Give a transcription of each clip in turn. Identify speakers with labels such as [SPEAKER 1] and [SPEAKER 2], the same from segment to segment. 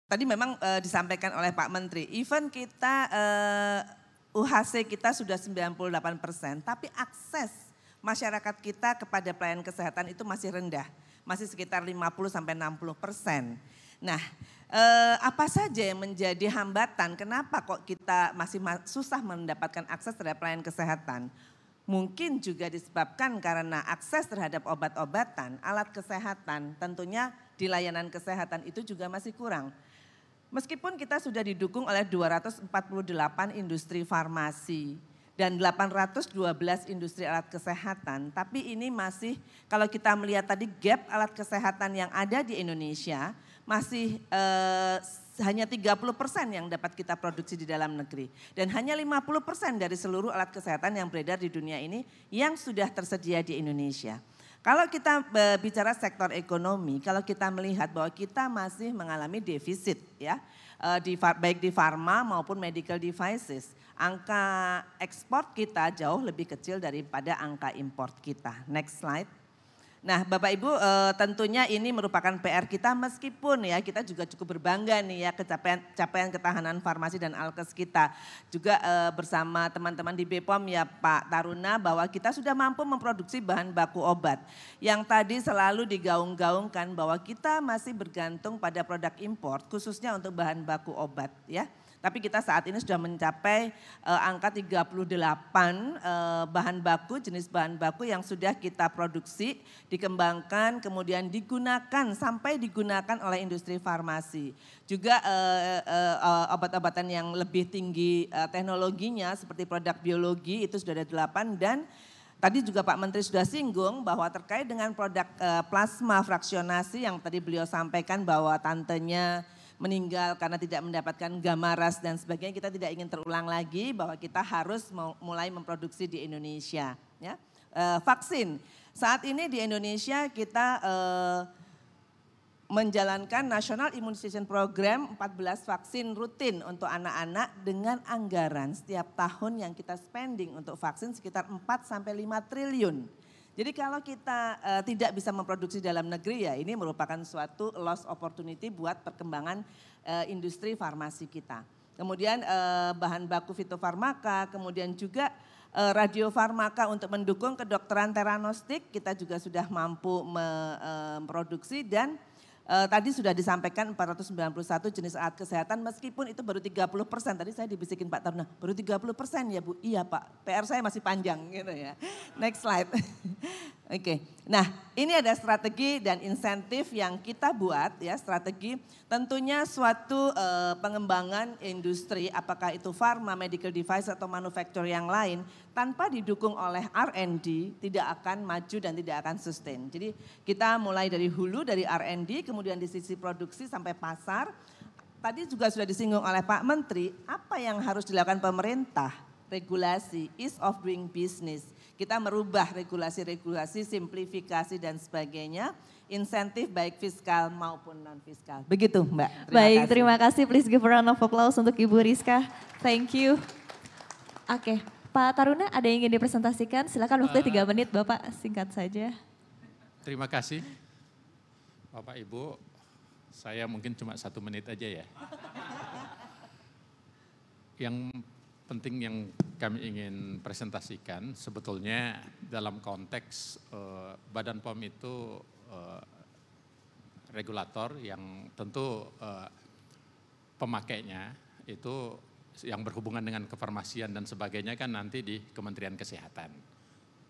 [SPEAKER 1] Tadi memang disampaikan oleh Pak Menteri, even kita UHC kita sudah 98%, tapi akses masyarakat kita kepada pelayanan kesehatan itu masih rendah, masih sekitar 50-60%. Nah, apa saja yang menjadi hambatan, kenapa kok kita masih susah mendapatkan akses terhadap pelayanan kesehatan? Mungkin juga disebabkan karena akses terhadap obat-obatan, alat kesehatan, tentunya di layanan kesehatan itu juga masih kurang. Meskipun kita sudah didukung oleh 248 industri farmasi dan 812 industri alat kesehatan, tapi ini masih kalau kita melihat tadi gap alat kesehatan yang ada di Indonesia masih hanya 30% yang dapat kita produksi di dalam negeri. Dan hanya 50% dari seluruh alat kesehatan yang beredar di dunia ini yang sudah tersedia di Indonesia. Kalau kita bicara sektor ekonomi, kalau kita melihat bahwa kita masih mengalami defisit ya, baik di farma maupun medical devices. Angka ekspor kita jauh lebih kecil daripada angka import kita. Next slide. Nah Bapak Ibu tentunya ini merupakan PR kita meskipun ya kita juga cukup berbangga nih ya capaian ketahanan farmasi dan alkes kita. Juga bersama teman-teman di BPOM ya Pak Taruna bahwa kita sudah mampu memproduksi bahan baku obat. Yang tadi selalu digaung-gaungkan bahwa kita masih bergantung pada produk impor khususnya untuk bahan baku obat ya. Tapi kita saat ini sudah mencapai angka 38 bahan baku, jenis bahan baku yang sudah kita produksi, dikembangkan, kemudian digunakan sampai digunakan oleh industri farmasi. Juga obat-obatan yang lebih tinggi teknologinya seperti produk biologi itu sudah ada 8 dan tadi juga Pak Menteri sudah singgung bahwa terkait dengan produk plasma fraksionasi yang tadi beliau sampaikan bahwa tantenya meninggal karena tidak mendapatkan gamma ras dan sebagainya, kita tidak ingin terulang lagi bahwa kita harus mulai memproduksi di Indonesia. Ya. Vaksin, saat ini di Indonesia kita menjalankan National Immunization Program 14 vaksin rutin untuk anak-anak dengan anggaran setiap tahun yang kita spending untuk vaksin sekitar 4-5 triliun. Jadi kalau kita tidak bisa memproduksi dalam negeri ya ini merupakan suatu lost opportunity buat perkembangan industri farmasi kita. Kemudian bahan baku fitofarmaka, kemudian juga radiofarmaka untuk mendukung kedokteran teranostik kita juga sudah mampu memproduksi dan tadi sudah disampaikan 491 jenis alat kesehatan meskipun itu baru 30%. Tadi saya dibisikin Pak Taruna, baru 30% ya Bu? Iya Pak, PR saya masih panjang gitu ya. Next slide. Oke, nah ini ada strategi dan insentif yang kita buat ya, strategi tentunya suatu pengembangan industri apakah itu pharma, medical device atau manufacturer yang lain tanpa didukung oleh R&D tidak akan maju dan tidak akan sustain. Jadi kita mulai dari hulu, dari R&D kemudian di sisi produksi sampai pasar. Tadi juga sudah disinggung oleh Pak Menteri, apa yang harus dilakukan pemerintah? Regulasi, ease of doing business. Kita merubah regulasi-regulasi, simplifikasi dan sebagainya, insentif baik fiskal maupun non-fiskal. Begitu Mbak.
[SPEAKER 2] Terima kasih. Please give a round of applause untuk Ibu Rizka. Thank you. Oke, Pak Taruna ada yang ingin dipresentasikan? Silakan waktunya 3 menit Bapak, singkat saja.
[SPEAKER 3] Terima kasih. Bapak Ibu, saya mungkin cuma 1 menit aja ya. Yang penting yang kami ingin presentasikan sebetulnya dalam konteks Badan POM itu regulator yang tentu pemakainya itu yang berhubungan dengan kefarmasian dan sebagainya kan nanti di Kementerian Kesehatan.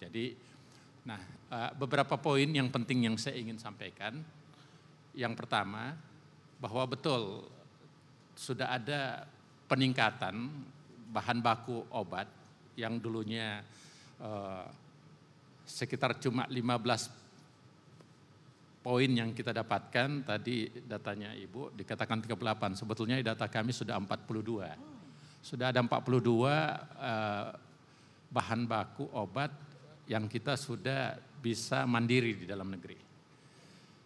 [SPEAKER 3] Jadi nah beberapa poin yang penting yang saya ingin sampaikan. Yang pertama bahwa betul sudah ada peningkatan bahan baku obat yang dulunya sekitar cuma 15 poin yang kita dapatkan, tadi datanya Ibu dikatakan 38, sebetulnya data kami sudah 42. Sudah ada 42 bahan baku obat yang kita sudah bisa mandiri di dalam negeri.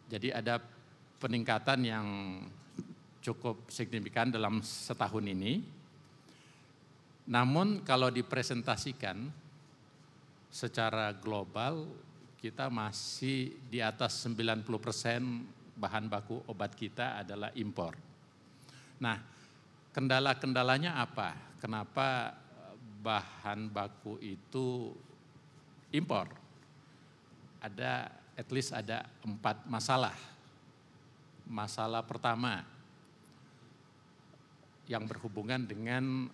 [SPEAKER 3] Jadi ada peningkatan yang cukup signifikan dalam setahun ini. Namun kalau dipresentasikan secara global kita masih di atas 90% bahan baku obat kita adalah impor. Nah, kendala-kendalanya apa? Kenapa bahan baku itu impor? At least ada 4 masalah. Masalah pertama yang berhubungan dengan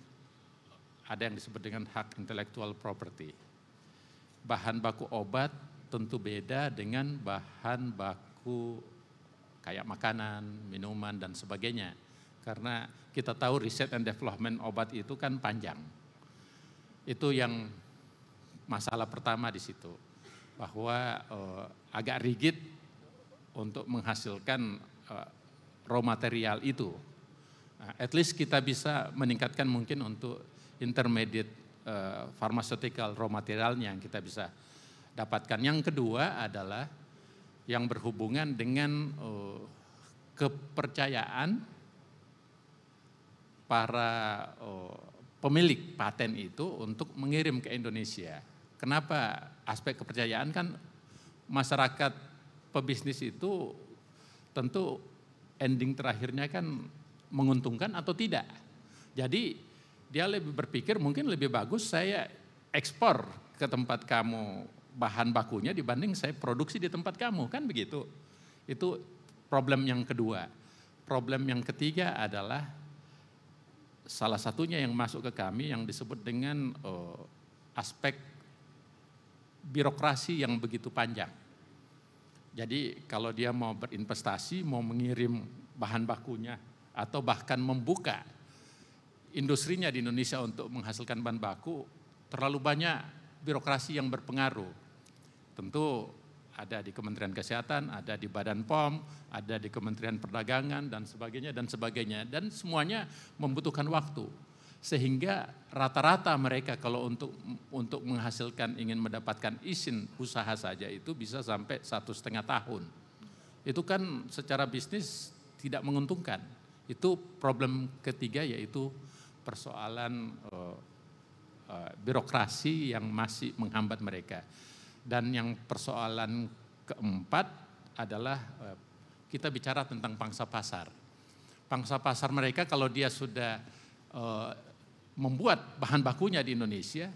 [SPEAKER 3] ada yang disebut dengan hak intellectual property. Bahan baku obat tentu beda dengan bahan baku kayak makanan, minuman, dan sebagainya. Karena kita tahu riset and development obat itu kan panjang. Itu yang masalah pertama di situ. Bahwa agak rigid untuk menghasilkan raw material itu. At least kita bisa meningkatkan mungkin untuk intermediate pharmaceutical raw materialnya yang kita bisa dapatkan. Yang kedua adalah yang berhubungan dengan kepercayaan para pemilik paten itu untuk mengirim ke Indonesia. Kenapa aspek kepercayaan? Kan masyarakat pebisnis itu tentu ending terakhirnya kan menguntungkan atau tidak. Jadi dia lebih berpikir mungkin lebih bagus saya ekspor ke tempat kamu bahan bakunya dibanding saya produksi di tempat kamu, kan begitu. Itu problem yang kedua. Problem yang ketiga adalah salah satunya yang masuk ke kami yang disebut dengan aspek birokrasi yang begitu panjang. Jadi kalau dia mau berinvestasi, mau mengirim bahan bakunya atau bahkan membuka industrinya di Indonesia untuk menghasilkan bahan baku, terlalu banyak birokrasi yang berpengaruh. Tentu ada di Kementerian Kesehatan, ada di Badan POM, ada di Kementerian Perdagangan dan sebagainya. Dan semuanya membutuhkan waktu. Sehingga rata-rata mereka kalau untuk menghasilkan ingin mendapatkan izin usaha saja itu bisa sampai 1,5 tahun. Itu kan secara bisnis tidak menguntungkan. Itu problem ketiga yaitu persoalan birokrasi yang masih menghambat mereka. Dan yang persoalan keempat adalah kita bicara tentang pangsa pasar. Pangsa pasar mereka kalau dia sudah membuat bahan bakunya di Indonesia,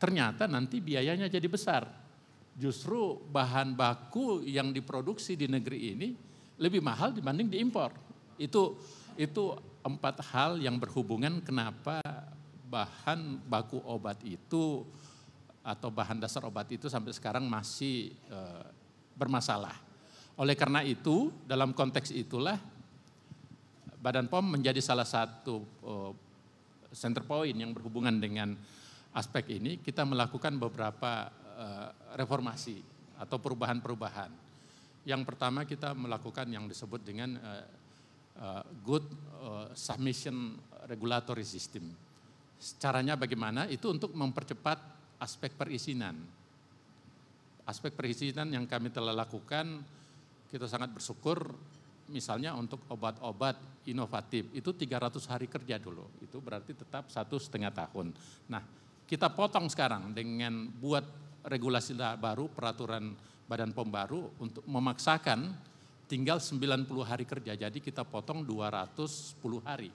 [SPEAKER 3] ternyata nanti biayanya jadi besar. Justru bahan baku yang diproduksi di negeri ini lebih mahal dibanding diimpor. Itu 4 hal yang berhubungan kenapa bahan baku obat itu atau bahan dasar obat itu sampai sekarang masih bermasalah. Oleh karena itu, dalam konteks itulah Badan POM menjadi salah satu center point yang berhubungan dengan aspek ini. Kita melakukan beberapa reformasi atau perubahan-perubahan. Yang pertama kita melakukan yang disebut dengan good submission regulatory system. Caranya bagaimana? Itu untuk mempercepat aspek perizinan. Aspek perizinan yang kami telah lakukan, kita sangat bersyukur. Misalnya untuk obat-obat inovatif itu 300 hari kerja dulu, itu berarti tetap 1,5 tahun. Nah kita potong sekarang dengan buat regulasi baru, peraturan Badan POM baru untuk memaksakan tinggal 90 hari kerja, jadi kita potong 210 hari.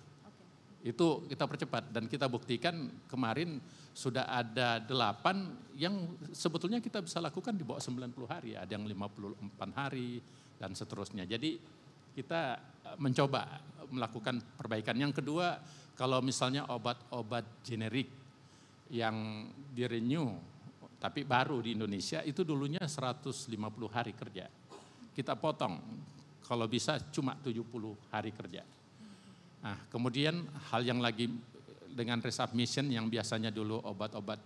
[SPEAKER 3] Itu kita percepat dan kita buktikan kemarin sudah ada 8 yang sebetulnya kita bisa lakukan di bawah 90 hari, ada yang 54 hari dan seterusnya. Jadi kita mencoba melakukan perbaikan. Yang kedua, kalau misalnya obat-obat generik yang di-renew tapi baru di Indonesia itu dulunya 150 hari kerja. Kita potong, kalau bisa cuma 70 hari kerja. Nah, kemudian hal yang lagi dengan resubmission yang biasanya dulu obat-obat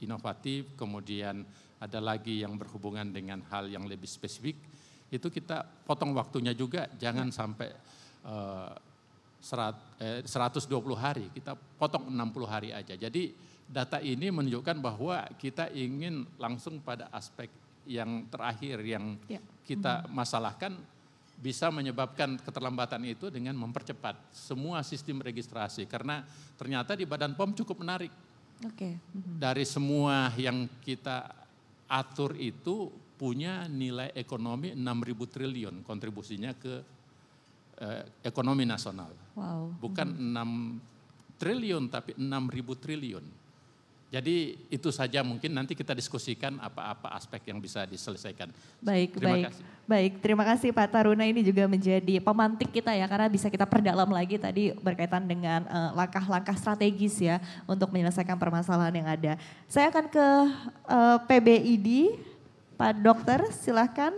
[SPEAKER 3] inovatif, kemudian ada lagi yang berhubungan dengan hal yang lebih spesifik, itu kita potong waktunya juga, jangan sampai 120 hari, kita potong 60 hari aja. Jadi data ini menunjukkan bahwa kita ingin langsung pada aspek yang terakhir yang kita masalahkan, bisa menyebabkan keterlambatan itu dengan mempercepat semua sistem registrasi. Karena ternyata di Badan POM cukup menarik. Dari semua yang kita atur itu punya nilai ekonomi 6.000 triliun kontribusinya ke ekonomi nasional.
[SPEAKER 2] Wow.
[SPEAKER 3] Bukan 6 triliun tapi 6.000 triliun. Jadi itu saja mungkin nanti kita diskusikan apa-apa aspek yang bisa diselesaikan.
[SPEAKER 2] Baik,
[SPEAKER 3] Terima
[SPEAKER 2] baik.
[SPEAKER 3] kasih.
[SPEAKER 2] Baik, terima kasih Pak Taruna, ini juga menjadi pemantik kita ya, karena bisa kita perdalam lagi tadi berkaitan dengan langkah-langkah strategis ya untuk menyelesaikan permasalahan yang ada. Saya akan ke PBID, Pak Dokter silahkan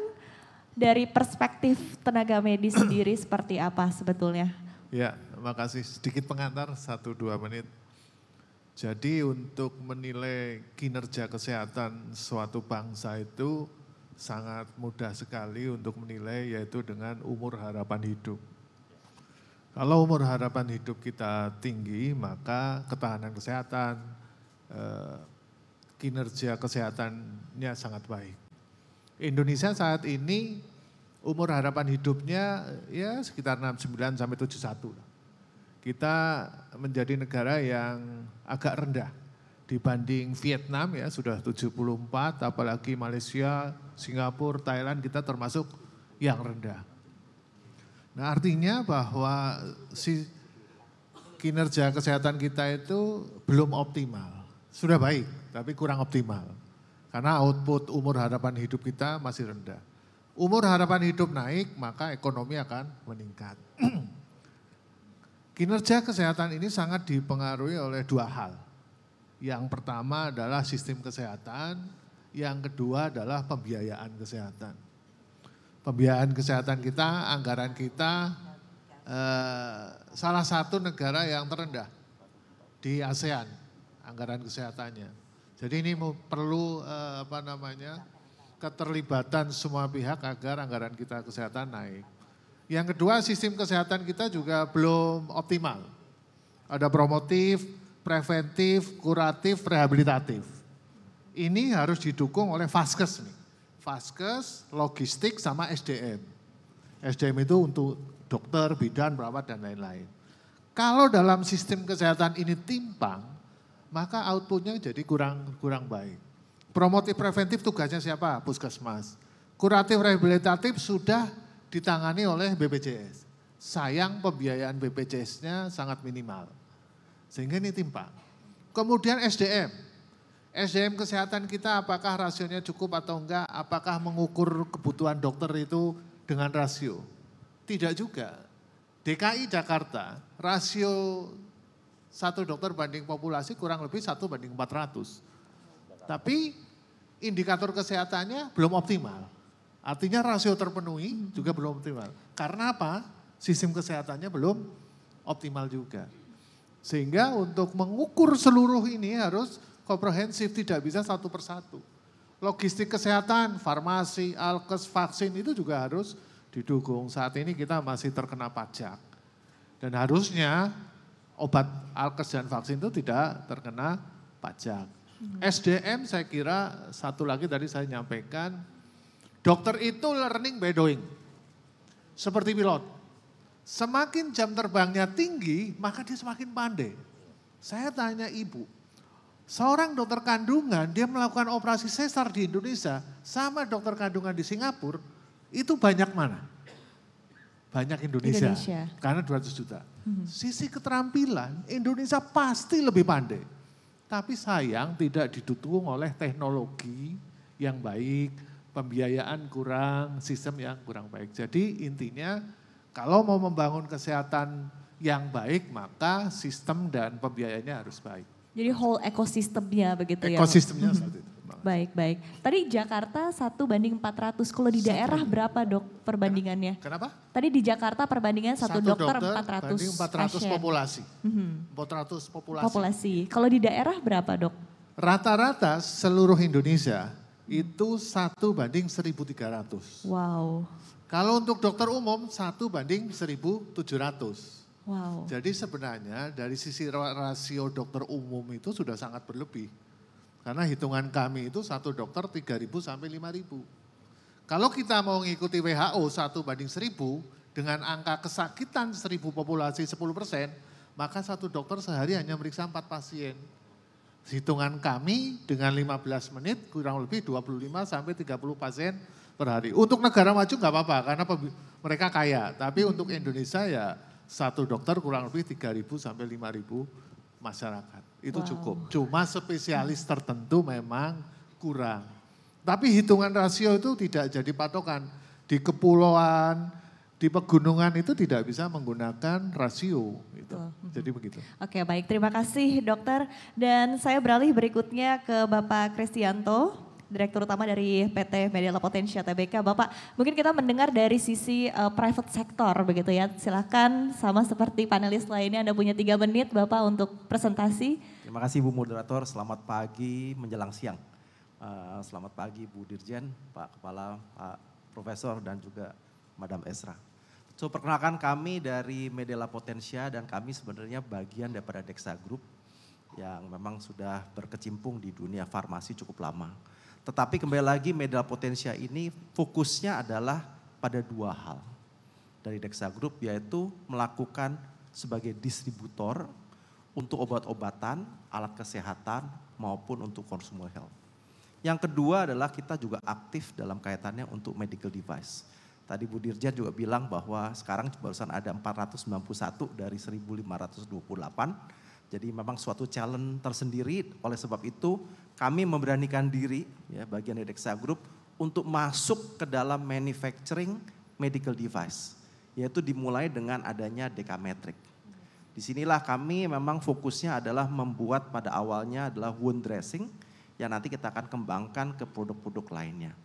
[SPEAKER 2] dari perspektif tenaga medis sendiri seperti apa sebetulnya?
[SPEAKER 4] Ya, terima kasih. Sedikit pengantar 1-2 menit. Jadi untuk menilai kinerja kesehatan suatu bangsa itu sangat mudah sekali untuk menilai, yaitu dengan umur harapan hidup. Kalau umur harapan hidup kita tinggi, maka ketahanan kesehatan, kinerja kesehatannya sangat baik. Indonesia saat ini umur harapan hidupnya ya sekitar 69 sampai 71. Kita menjadi negara yang agak rendah dibanding Vietnam ya sudah 74, apalagi Malaysia, Singapura, Thailand kita termasuk yang rendah. Nah artinya bahwa si kinerja kesehatan kita itu belum optimal. Sudah baik tapi kurang optimal. Karena output umur harapan hidup kita masih rendah. Umur harapan hidup naik maka ekonomi akan meningkat. Kinerja kesehatan ini sangat dipengaruhi oleh 2 hal. Yang pertama adalah sistem kesehatan, yang kedua adalah pembiayaan kesehatan. Pembiayaan kesehatan kita, anggaran kita salah satu negara yang terendah di ASEAN, anggaran kesehatannya. Jadi ini perlu keterlibatan semua pihak agar anggaran kita kesehatan naik. Yang kedua, sistem kesehatan kita juga belum optimal. Ada promotif, preventif, kuratif, rehabilitatif. Ini harus didukung oleh Vaskes nih. Vaskes, logistik, sama SDM. SDM itu untuk dokter, bidan, perawat, dan lain-lain. Kalau dalam sistem kesehatan ini timpang, maka outputnya jadi kurang baik. Promotif preventif tugasnya siapa? Puskesmas. Kuratif rehabilitatif sudah ditangani oleh BPJS. Sayang pembiayaan BPJS-nya sangat minimal. Sehingga ini timpang. Kemudian SDM. SDM kesehatan kita apakah rasionya cukup atau enggak? Apakah mengukur kebutuhan dokter itu dengan rasio? Tidak juga. DKI Jakarta rasio 1 dokter banding populasi kurang lebih 1 banding 400. Tapi indikator kesehatannya belum optimal. Artinya rasio terpenuhi juga belum optimal. Karena apa? Sistem kesehatannya belum optimal juga. Sehingga untuk mengukur seluruh ini harus komprehensif, tidak bisa satu persatu. Logistik kesehatan, farmasi, alkes, vaksin itu juga harus didukung. Saat ini kita masih terkena pajak. Dan harusnya obat alkes dan vaksin itu tidak terkena pajak. SDM saya kira satu lagi tadi saya nyampaikan, dokter itu learning by doing. Seperti pilot. Semakin jam terbangnya tinggi, maka dia semakin pandai. Saya tanya ibu, seorang dokter kandungan dia melakukan operasi sesar di Indonesia sama dokter kandungan di Singapura, itu banyak mana? Banyak Indonesia. Karena 200 juta. Sisi keterampilan Indonesia pasti lebih pandai. Tapi sayang tidak didukung oleh teknologi yang baik, pembiayaan kurang, sistem yang kurang baik. Jadi intinya kalau mau membangun kesehatan yang baik maka sistem dan pembiayaannya harus baik.
[SPEAKER 2] Jadi whole ekosistemnya begitu ya.
[SPEAKER 4] Ekosistemnya seperti itu.
[SPEAKER 2] Baik, baik. Tadi Jakarta 1 banding 400, kalau di daerah berapa dok perbandingannya?
[SPEAKER 4] Kenapa?
[SPEAKER 2] Tadi di Jakarta perbandingan 1 dokter 400
[SPEAKER 4] banding 400
[SPEAKER 2] pasien.
[SPEAKER 4] populasi. 400 populasi.
[SPEAKER 2] Kalau di daerah berapa dok?
[SPEAKER 4] Rata-rata seluruh Indonesia itu 1 banding 1.300.
[SPEAKER 2] Wow.
[SPEAKER 4] Kalau untuk dokter umum 1 banding 1.700.
[SPEAKER 2] Wow.
[SPEAKER 4] Jadi sebenarnya dari sisi rasio dokter umum itu sudah sangat berlebih. Karena hitungan kami itu 1 dokter 3.000 sampai 5.000. Kalau kita mau mengikuti WHO 1 banding 1.000 dengan angka kesakitan 1.000 populasi 10%, maka 1 dokter sehari hanya meriksa 4 pasien. Hitungan kami dengan 15 menit kurang lebih 25 sampai 30 pasien per hari. Untuk negara maju nggak apa-apa karena mereka kaya. Tapi untuk Indonesia ya satu dokter kurang lebih 3.000 sampai 5.000 masyarakat. Itu cukup. Cuma spesialis tertentu memang kurang. Tapi hitungan rasio itu tidak jadi patokan. Di kepulauan, di pegunungan itu tidak bisa menggunakan rasio. Gitu. Jadi begitu.
[SPEAKER 2] Oke, baik, terima kasih dokter. Dan saya beralih berikutnya ke Bapak Kristianto, Direktur Utama dari PT Medela Potensia Tbk. Bapak, mungkin kita mendengar dari sisi private sector begitu ya. Silakan, sama seperti panelis lainnya, Anda punya 3 menit Bapak untuk presentasi.
[SPEAKER 5] Terima kasih Bu Moderator, selamat pagi menjelang siang. Selamat pagi Bu Dirjen, Pak Kepala, Pak Profesor dan juga Madam Esra. So, perkenalkan kami dari Medela Potensia dan kami sebenarnya bagian daripada Dexa Group yang memang sudah berkecimpung di dunia farmasi cukup lama. Tetapi kembali lagi Medela Potensia ini fokusnya adalah pada 2 hal dari Dexa Group, yaitu melakukan sebagai distributor untuk obat-obatan, alat kesehatan maupun untuk consumer health. Yang kedua adalah kita juga aktif dalam kaitannya untuk medical device. Tadi Bu Dirjen juga bilang bahwa sekarang barusan ada 491 dari 1.528. Jadi memang suatu challenge tersendiri, oleh sebab itu kami memberanikan diri ya bagian dari Dexa Group untuk masuk ke dalam manufacturing medical device. Yaitu dimulai dengan adanya Decametric. Disinilah kami memang fokusnya adalah membuat pada awalnya adalah wound dressing, yang nanti kita akan kembangkan ke produk-produk lainnya.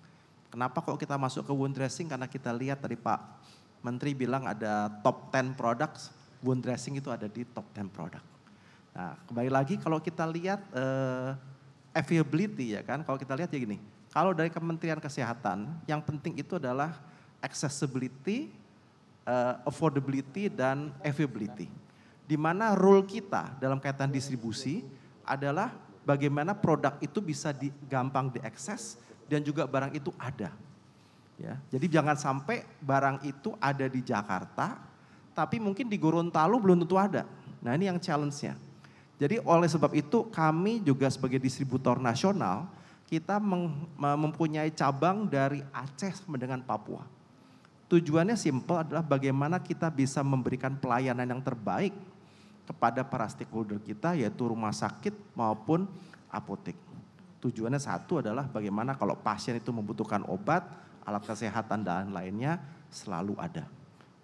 [SPEAKER 5] Kenapa kok kita masuk ke wound dressing? Karena kita lihat tadi Pak Menteri bilang ada top 10 products, wound dressing itu ada di top 10 produk. Nah kembali lagi kalau kita lihat availability ya kan, kalau kita lihat ya gini, kalau dari Kementerian Kesehatan yang penting itu adalah accessibility, affordability dan availability. Di mana role kita dalam kaitan distribusi adalah bagaimana produk itu bisa gampang diakses dan juga barang itu ada. Ya, jadi jangan sampai barang itu ada di Jakarta, tapi mungkin di Gorontalo belum tentu ada. Nah ini yang challenge-nya. Jadi oleh sebab itu kami juga sebagai distributor nasional, kita mempunyai cabang dari Aceh sampai dengan Papua. Tujuannya simple adalah bagaimana kita bisa memberikan pelayanan yang terbaik kepada para stakeholder kita yaitu rumah sakit maupun apotek. Tujuannya satu adalah bagaimana kalau pasien itu membutuhkan obat, alat kesehatan dan lainnya selalu ada.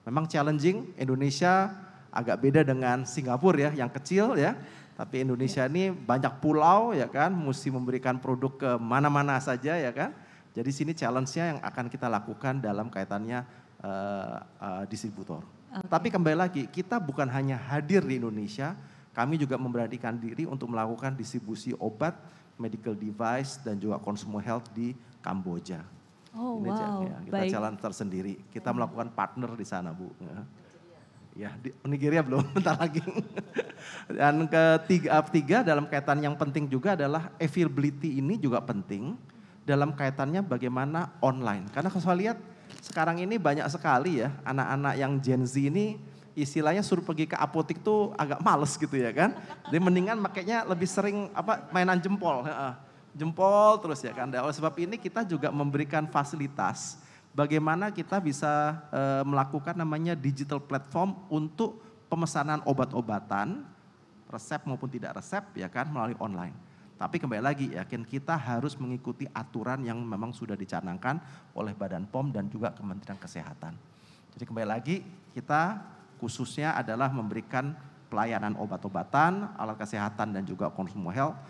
[SPEAKER 5] Memang challenging, Indonesia agak beda dengan Singapura ya yang kecil ya. Tapi Indonesia ini banyak pulau ya kan, mesti memberikan produk ke mana-mana saja ya kan. Jadi sini challenge-nya yang akan kita lakukan dalam kaitannya distributor. Tapi kembali lagi, kita bukan hanya hadir di Indonesia, kami juga memberanikan diri untuk melakukan distribusi obat, medical device, dan juga consumer health di Kamboja.
[SPEAKER 2] Oh
[SPEAKER 5] ini
[SPEAKER 2] wow,
[SPEAKER 5] ya, kita
[SPEAKER 2] baik.
[SPEAKER 5] jalan tersendiri, kita melakukan partner di sana Bu. Ya, di Nigeria belum, bentar lagi. Dan ketiga dalam kaitan yang penting juga adalah availability ini juga penting dalam kaitannya bagaimana online. Karena kalau saya lihat sekarang ini banyak sekali ya anak-anak yang Gen Z ini istilahnya suruh pergi ke apotek tuh agak males gitu ya kan. Jadi mendingan makanya lebih sering mainan jempol. Jempol terus ya kan. Dan oleh sebab ini kita juga memberikan fasilitas bagaimana kita bisa melakukan namanya digital platform untuk pemesanan obat-obatan, resep maupun tidak resep ya kan melalui online. Tapi kembali lagi yakin kita harus mengikuti aturan yang memang sudah dicanangkan oleh Badan POM dan juga Kementerian Kesehatan. Jadi kembali lagi kita khususnya adalah memberikan pelayanan obat-obatan, alat kesehatan dan juga consumer health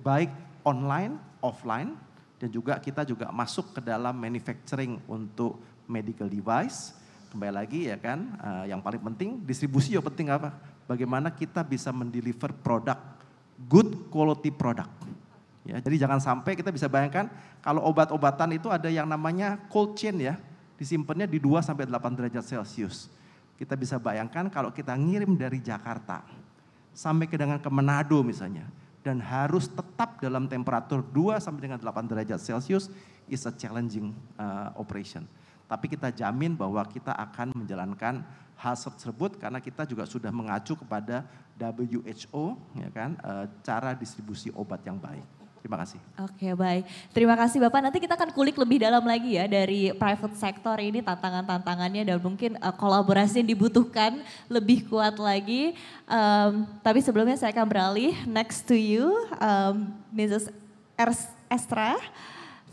[SPEAKER 5] baik online, offline dan juga kita juga masuk ke dalam manufacturing untuk medical device. Kembali lagi ya kan yang paling penting distribusi juga penting apa? Bagaimana kita bisa mendeliver produk good quality product. Ya, jadi jangan sampai kita bisa bayangkan kalau obat-obatan itu ada yang namanya cold chain ya, disimpannya di 2 sampai 8 derajat Celcius. Kita bisa bayangkan kalau kita ngirim dari Jakarta sampai ke Manado misalnya dan harus tetap dalam temperatur 2 sampai dengan 8 derajat Celcius is a challenging operation. Tapi kita jamin bahwa kita akan menjalankan hal tersebut karena kita juga sudah mengacu kepada WHO ya kan cara distribusi obat yang baik. Terima kasih.
[SPEAKER 2] Oke, baik. Terima kasih Bapak. Nanti kita akan kulik lebih dalam lagi ya dari private sector ini tantangan-tantangannya dan mungkin kolaborasi yang dibutuhkan lebih kuat lagi. Tapi sebelumnya saya akan beralih next to you, Mrs. Estra.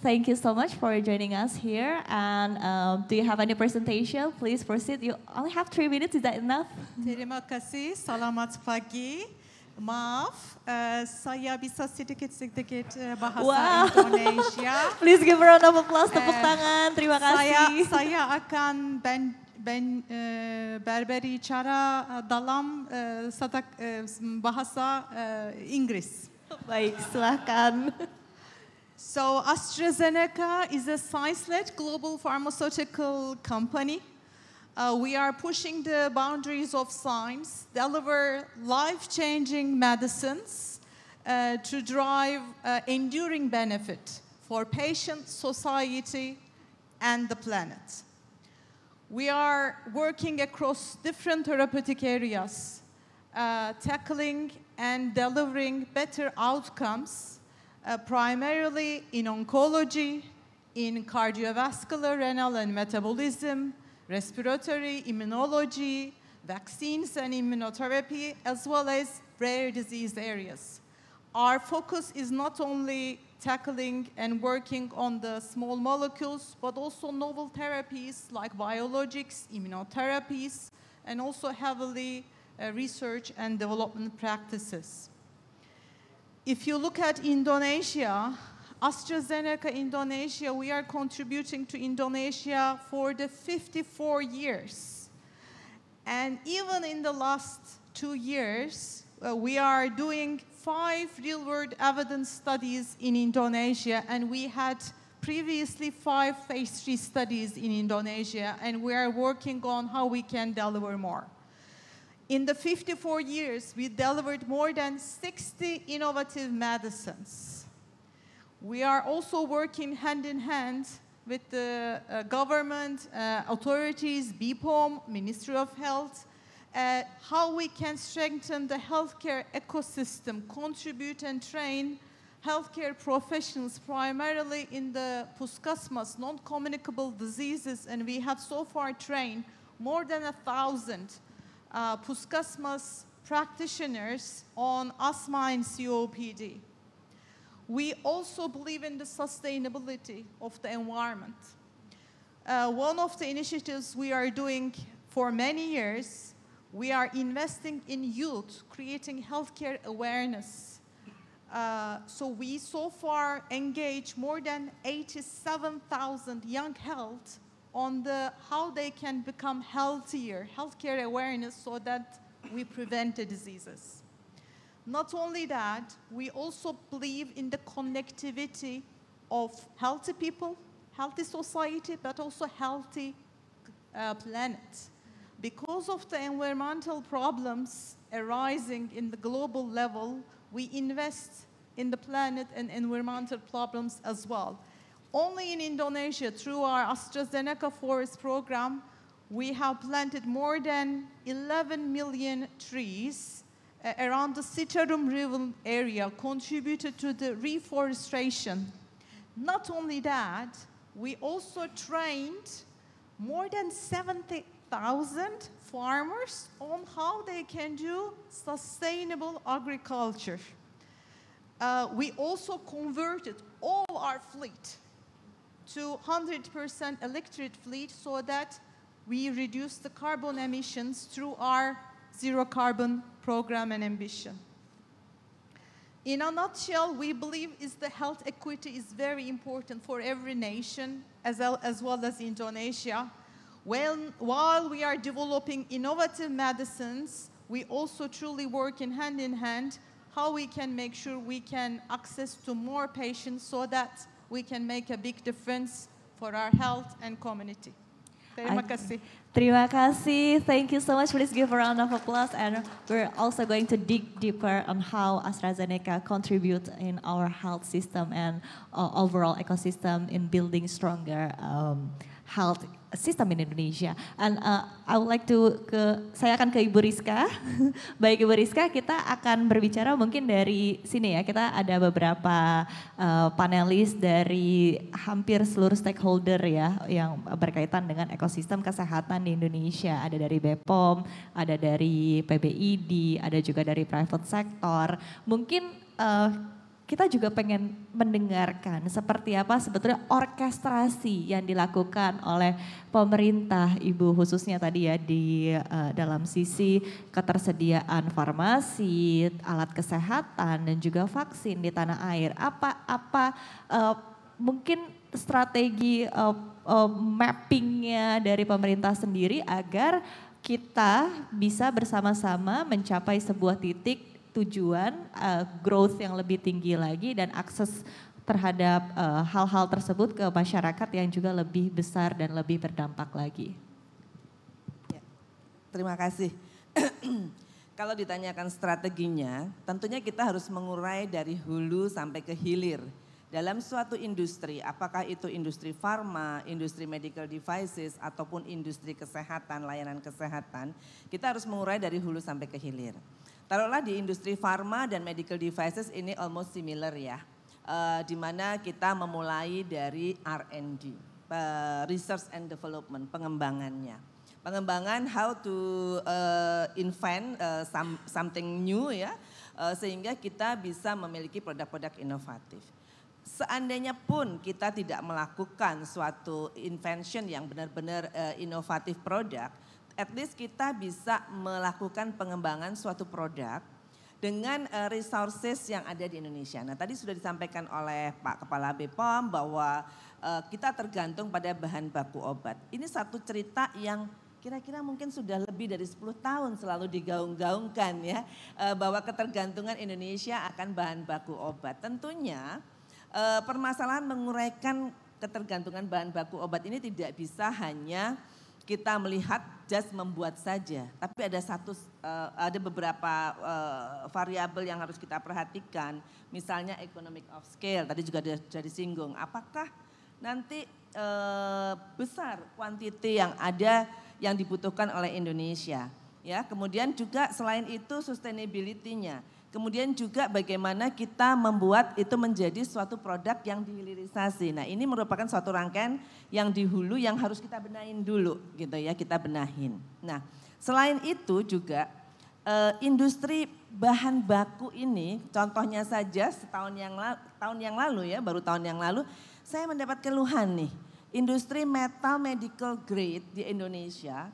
[SPEAKER 2] Thank you so much for joining us here. And do you have any presentation? Please proceed. You only have 3 minutes. Is that enough?
[SPEAKER 6] Terima kasih. Selamat pagi. Maaf, saya bisa sedikit bahasa Indonesia.
[SPEAKER 2] Please give a round of applause, tepuk tangan. Terima kasih.
[SPEAKER 6] Saya akan berbicara dalam bahasa Inggris.
[SPEAKER 2] Baik, silakan.
[SPEAKER 6] So AstraZeneca is a science-led global pharmaceutical company. We are pushing the boundaries of science, deliver life-changing medicines to drive enduring benefit for patients, society, and the planet. We are working across different therapeutic areas, tackling and delivering better outcomes, primarily in oncology, in cardiovascular, renal, and metabolism, respiratory, immunology, vaccines and immunotherapy, as well as rare disease areas. Our focus is not only tackling and working on the small molecules, but also novel therapies like biologics, immunotherapies, and also heavily research and development practices. If you look at Indonesia, AstraZeneca Indonesia, we are contributing to Indonesia for the 54 years. And even in the last 2 years, we are doing 5 real-world evidence studies in Indonesia, and we had previously 5 phase 3 studies in Indonesia, and we are working on how we can deliver more. In the 54 years, we delivered more than 60 innovative medicines. We are also working hand in hand with the government authorities, BPOM, Ministry of Health, how we can strengthen the healthcare ecosystem, contribute and train healthcare professionals primarily in the Puskesmas, non-communicable diseases, and we have so far trained more than 1,000 Puskesmas practitioners on asthma and COPD. We also believe in the sustainability of the environment. One of the initiatives we are doing for many years, we are investing in youth, creating healthcare awareness. So we so far engage more than 87,000 young health on how they can become healthier, healthcare awareness so that we prevent the diseases. Not only that, we also believe in the connectivity of healthy people, healthy society, but also healthy planet. Because of the environmental problems arising in the global level, we invest in the planet and environmental problems as well. Only in Indonesia, through our AstraZeneca Forest program, we have planted more than 11 million trees around the Citarum River area, contributed to the reforestation. Not only that, we also trained more than 70,000 farmers on how they can do sustainable agriculture. We also converted all our fleet to 100% electric fleet so that we reduce the carbon emissions through our zero carbon program and ambition. In a nutshell, we believe the health equity is very important for every nation as well as Indonesia. While we are developing innovative medicines, we also truly work in hand how we can make sure we can access to more patients so that we can make a big difference for our health and community. Terima kasih.
[SPEAKER 2] Terima kasih. Thank you so much. Please give a round of applause. And we're also going to dig deeper on how AstraZeneca contributes in our health system and overall ecosystem in building stronger health system in Indonesia. And I would like to saya akan ke Ibu Rizka. Baik Ibu Rizka, kita akan berbicara mungkin dari sini ya. Kita ada beberapa panelis dari hampir seluruh stakeholder ya yang berkaitan dengan ekosistem kesehatan di Indonesia. Ada dari BPOM, ada dari PBID, ada juga dari private sector. Mungkin kita juga pengen mendengarkan seperti apa sebetulnya orkestrasi yang dilakukan oleh pemerintah, Ibu, khususnya tadi ya di dalam sisi ketersediaan farmasi, alat kesehatan dan juga vaksin di tanah air. Apa mungkin strategi mappingnya dari pemerintah sendiri agar kita bisa bersama-sama mencapai sebuah titik tujuan growth yang lebih tinggi lagi dan akses terhadap hal-hal tersebut ke masyarakat yang juga lebih besar dan lebih berdampak lagi.
[SPEAKER 1] Ya, terima kasih. Kalau ditanyakan strateginya, tentunya kita harus mengurai dari hulu sampai ke hilir. Dalam suatu industri, apakah itu industri farma, industri medical devices, ataupun industri kesehatan, layanan kesehatan, kita harus mengurai dari hulu sampai ke hilir. Taruhlah di industri farma dan medical devices ini almost similar ya, di mana kita memulai dari R&D, research and development, pengembangannya. Pengembangan how to invent something new ya, sehingga kita bisa memiliki produk-produk inovatif. Seandainya pun kita tidak melakukan suatu invention yang benar-benar inovatif produk, at least kita bisa melakukan pengembangan suatu produk dengan resources yang ada di Indonesia. Nah tadi sudah disampaikan oleh Pak Kepala BPOM bahwa kita tergantung pada bahan baku obat. Ini satu cerita yang kira-kira mungkin sudah lebih dari 10 tahun selalu digaung-gaungkan ya. Bahwa ketergantungan Indonesia akan bahan baku obat. Tentunya permasalahan menguraikan ketergantungan bahan baku obat ini tidak bisa hanya kita melihat just membuat saja, tapi ada beberapa variabel yang harus kita perhatikan, misalnya economic of scale, tadi juga sudah disinggung, apakah nanti besar kuantiti yang ada yang dibutuhkan oleh Indonesia, ya, kemudian juga selain itu sustainability-nya. Kemudian juga bagaimana kita membuat itu menjadi suatu produk yang dihilirisasi. Nah ini merupakan suatu rangkaian yang di hulu yang harus kita benahin dulu gitu ya, kita benahin. Nah selain itu juga industri bahan baku ini contohnya saja tahun yang lalu ya, baru tahun yang lalu saya mendapat keluhan nih. Industri metal medical grade di Indonesia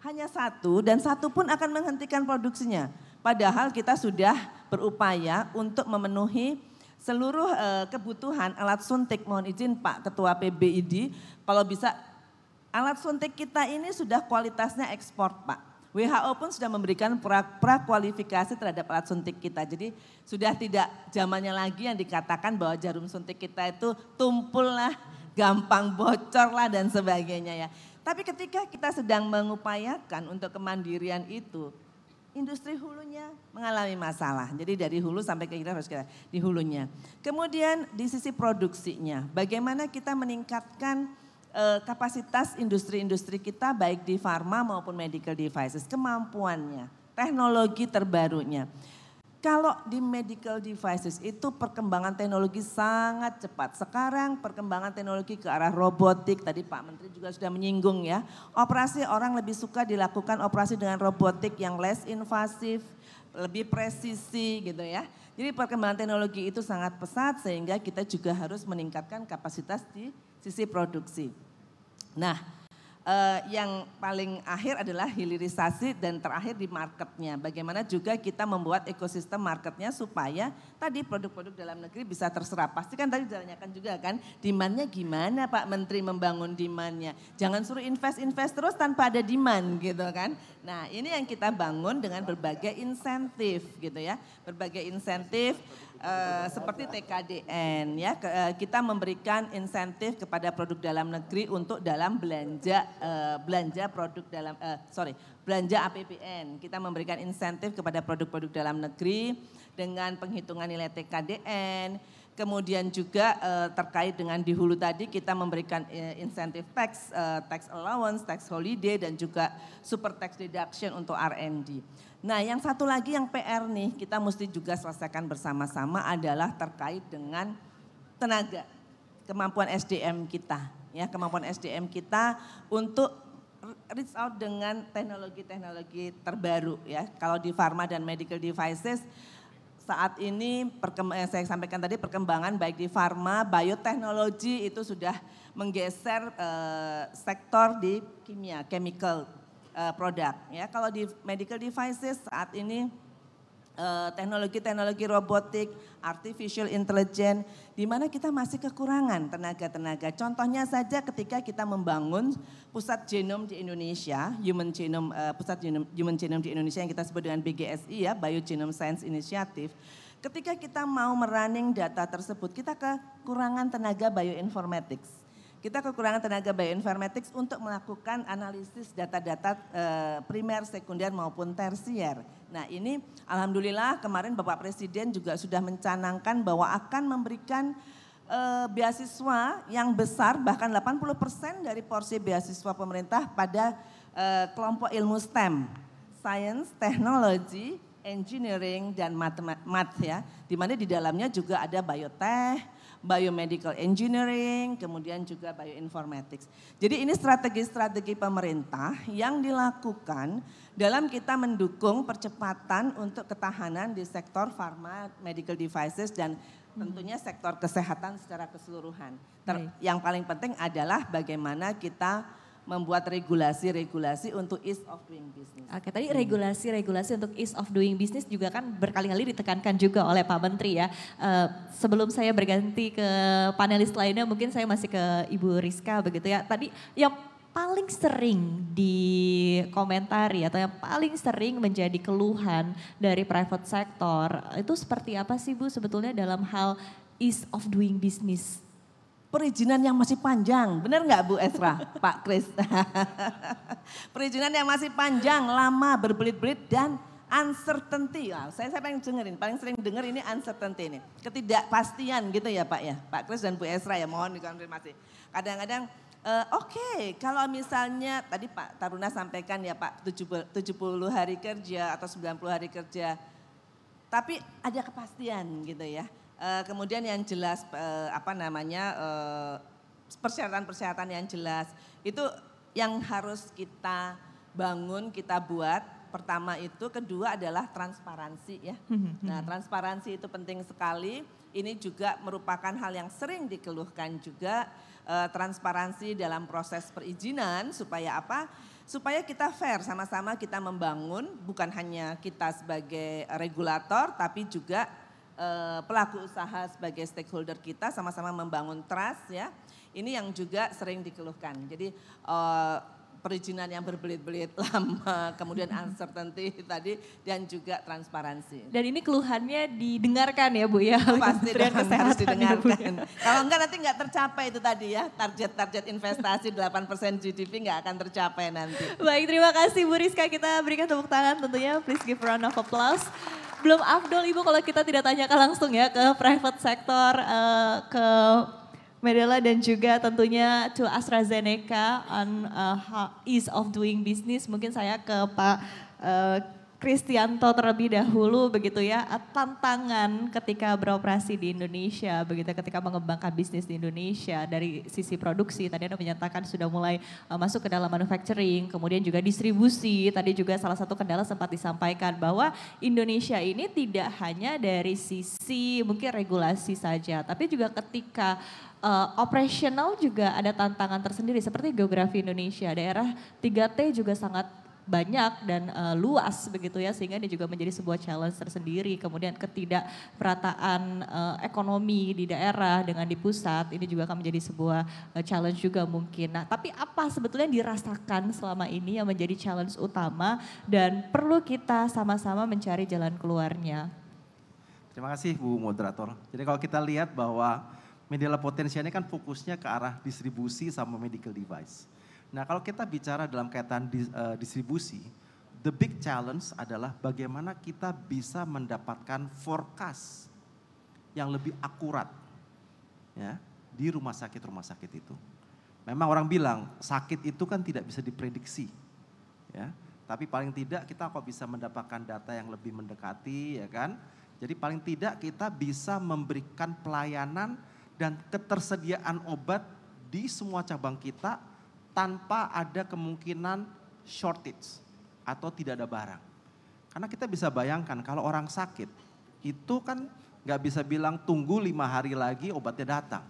[SPEAKER 1] hanya satu dan satu pun akan menghentikan produksinya. Padahal kita sudah berupaya untuk memenuhi seluruh kebutuhan alat suntik. Mohon izin Pak Ketua PBID, kalau bisa alat suntik kita ini sudah kualitasnya ekspor Pak. WHO pun sudah memberikan prakualifikasi terhadap alat suntik kita. Jadi sudah tidak zamannya lagi yang dikatakan bahwa jarum suntik kita itu tumpul lah, gampang bocor lah dan sebagainya ya. Tapi ketika kita sedang mengupayakan untuk kemandirian itu, industri hulunya mengalami masalah. Jadi dari hulu sampai ke hilir harus kita di hulunya. Kemudian di sisi produksinya, bagaimana kita meningkatkan kapasitas industri-industri kita baik di farma maupun medical devices, kemampuannya, teknologi terbarunya. Kalau di medical devices itu perkembangan teknologi sangat cepat. Sekarang perkembangan teknologi ke arah robotik, tadi Pak Menteri juga sudah menyinggung ya. Operasi orang lebih suka dilakukan operasi dengan robotik yang less invasif, lebih presisi gitu ya. Jadi perkembangan teknologi itu sangat pesat sehingga kita juga harus meningkatkan kapasitas di sisi produksi. Nah, yang paling akhir adalah hilirisasi dan terakhir di marketnya. Bagaimana juga kita membuat ekosistem marketnya supaya tadi produk-produk dalam negeri bisa terserap. Pasti kan tadi ditanyakan juga kan demandnya gimana Pak Menteri membangun demandnya. Jangan suruh invest terus tanpa ada demand gitu kan. Nah ini yang kita bangun dengan berbagai insentif gitu ya. Berbagai insentif seperti TKDN ya, kita memberikan insentif kepada produk dalam negeri untuk dalam belanja produk dalam belanja APBN. Kita memberikan insentif kepada produk-produk dalam negeri dengan penghitungan nilai TKDN. Kemudian juga terkait dengan di hulu tadi kita memberikan insentif tax, tax allowance, tax holiday dan juga super tax deduction untuk R&D. Nah yang satu lagi yang PR nih kita mesti juga selesaikan bersama-sama adalah terkait dengan tenaga, kemampuan SDM kita. Ya, kemampuan SDM kita untuk reach out dengan teknologi-teknologi terbaru ya. Kalau di pharma dan medical devices saat ini saya sampaikan tadi perkembangan baik di farma, bioteknologi itu sudah menggeser sektor di kimia, chemical product. Ya, kalau di medical devices saat ini teknologi-teknologi robotik, artificial intelligence, di mana kita masih kekurangan tenaga-tenaga. Contohnya saja ketika kita membangun pusat genom di Indonesia, pusat human genome di Indonesia yang kita sebut dengan BGSI ya, Biogenome Science Initiative. Ketika kita mau merunning data tersebut, kita kekurangan tenaga bioinformatics. Kita kekurangan tenaga bioinformatics untuk melakukan analisis data-data primer, sekunder maupun tersier. Nah ini alhamdulillah kemarin Bapak Presiden juga sudah mencanangkan bahwa akan memberikan beasiswa yang besar, bahkan 80% dari porsi beasiswa pemerintah pada kelompok ilmu STEM, Science, Technology, Engineering, dan Math ya. Di mana di dalamnya juga ada biotech, biomedical engineering, kemudian juga bioinformatics. Jadi ini strategi-strategi pemerintah yang dilakukan dalam kita mendukung percepatan untuk ketahanan di sektor pharma, medical devices, dan tentunya sektor kesehatan secara keseluruhan. Yang paling penting adalah bagaimana kita membuat regulasi-regulasi untuk ease of doing business.
[SPEAKER 2] Oke, tadi regulasi-regulasi untuk ease of doing business juga kan berkali-kali ditekankan juga oleh Pak Menteri ya. Sebelum saya berganti ke panelis lainnya, mungkin saya masih ke Ibu Rizka begitu ya. Tadi yang paling sering dikomentari atau yang paling sering menjadi keluhan dari private sector itu seperti apa sih Bu sebetulnya dalam hal ease of doing business?
[SPEAKER 1] Perizinan yang masih panjang, benar nggak Bu Esra, Pak Kris? Perizinan yang masih panjang, lama, berbelit-belit dan uncertainty. Nah, saya paling sering dengar ini uncertainty ini. Ketidakpastian gitu ya Pak ya, Pak Kris dan Bu Esra ya mohon dikonfirmasi. Kadang-kadang oke, kalau misalnya tadi Pak Taruna sampaikan ya Pak 70 hari kerja atau 90 hari kerja, tapi ada kepastian gitu ya. Kemudian yang jelas persyaratan-persyaratan yang jelas itu yang harus kita bangun, kita buat. Pertama itu, kedua adalah transparansi ya. Nah transparansi itu penting sekali. Ini juga merupakan hal yang sering dikeluhkan juga. Transparansi dalam proses perizinan supaya apa? Supaya kita fair, sama-sama kita membangun bukan hanya kita sebagai regulator tapi juga pelaku usaha sebagai stakeholder kita sama-sama membangun trust ya. Ini yang juga sering dikeluhkan. Jadi perizinan yang berbelit-belit lama, kemudian uncertainty tadi dan juga transparansi.
[SPEAKER 2] Dan ini keluhannya didengarkan ya Bu ya?
[SPEAKER 1] Pasti harus didengarkan. Kalau enggak nanti enggak tercapai itu tadi ya, target-target investasi 8% GDP enggak akan tercapai nanti.
[SPEAKER 2] Baik, terima kasih Bu Rizka, kita berikan tepuk tangan tentunya, please give a round of applause. Belum afdol Ibu kalau kita tidak tanyakan langsung ya ke private sector, ke Medela dan juga tentunya to AstraZeneca on ease of doing business. Mungkin saya ke Pak Kristianto terlebih dahulu begitu ya, tantangan ketika beroperasi di Indonesia begitu, ketika mengembangkan bisnis di Indonesia dari sisi produksi, tadi Anda menyatakan sudah mulai masuk ke dalam manufacturing, kemudian juga distribusi, tadi juga salah satu kendala sempat disampaikan bahwa Indonesia ini tidak hanya dari sisi mungkin regulasi saja, tapi juga ketika operasional juga ada tantangan tersendiri seperti geografi Indonesia, daerah 3T juga sangat banyak dan luas begitu ya, sehingga ini juga menjadi sebuah challenge tersendiri. Kemudian ketidakperataan ekonomi di daerah dengan di pusat ini juga akan menjadi sebuah challenge juga mungkin. Nah tapi apa sebetulnya dirasakan selama ini yang menjadi challenge utama dan perlu kita sama-sama mencari jalan keluarnya?
[SPEAKER 5] Terima kasih Bu Moderator. Jadi kalau kita lihat bahwa Medela Potensia ini kan fokusnya ke arah distribusi sama medical device. Nah kalau kita bicara dalam kaitan distribusi, the big challenge adalah bagaimana kita bisa mendapatkan forecast yang lebih akurat ya di rumah sakit itu. Memang orang bilang sakit itu kan tidak bisa diprediksi, ya. Tapi paling tidak kita kok bisa mendapatkan data yang lebih mendekati, ya kan. Jadi paling tidak kita bisa memberikan pelayanan dan ketersediaan obat di semua cabang kita tanpa ada kemungkinan shortage atau tidak ada barang. Karena kita bisa bayangkan kalau orang sakit itu kan nggak bisa bilang tunggu 5 hari lagi obatnya datang.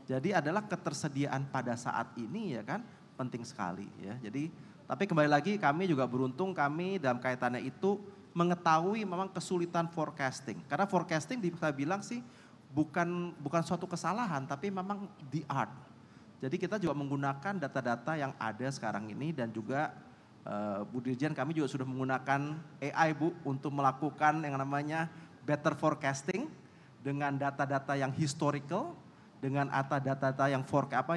[SPEAKER 5] Jadi adalah ketersediaan pada saat ini ya kan penting sekali ya. Jadi tapi kembali lagi kami juga beruntung kami dalam kaitannya itu mengetahui memang kesulitan forecasting. Karena forecasting bisa bilang sih bukan suatu kesalahan tapi memang the art. Jadi kita juga menggunakan data-data yang ada sekarang ini dan juga Bu Dirjen kami juga sudah menggunakan AI Bu untuk melakukan yang namanya better forecasting dengan data-data yang historical, dengan data-data yang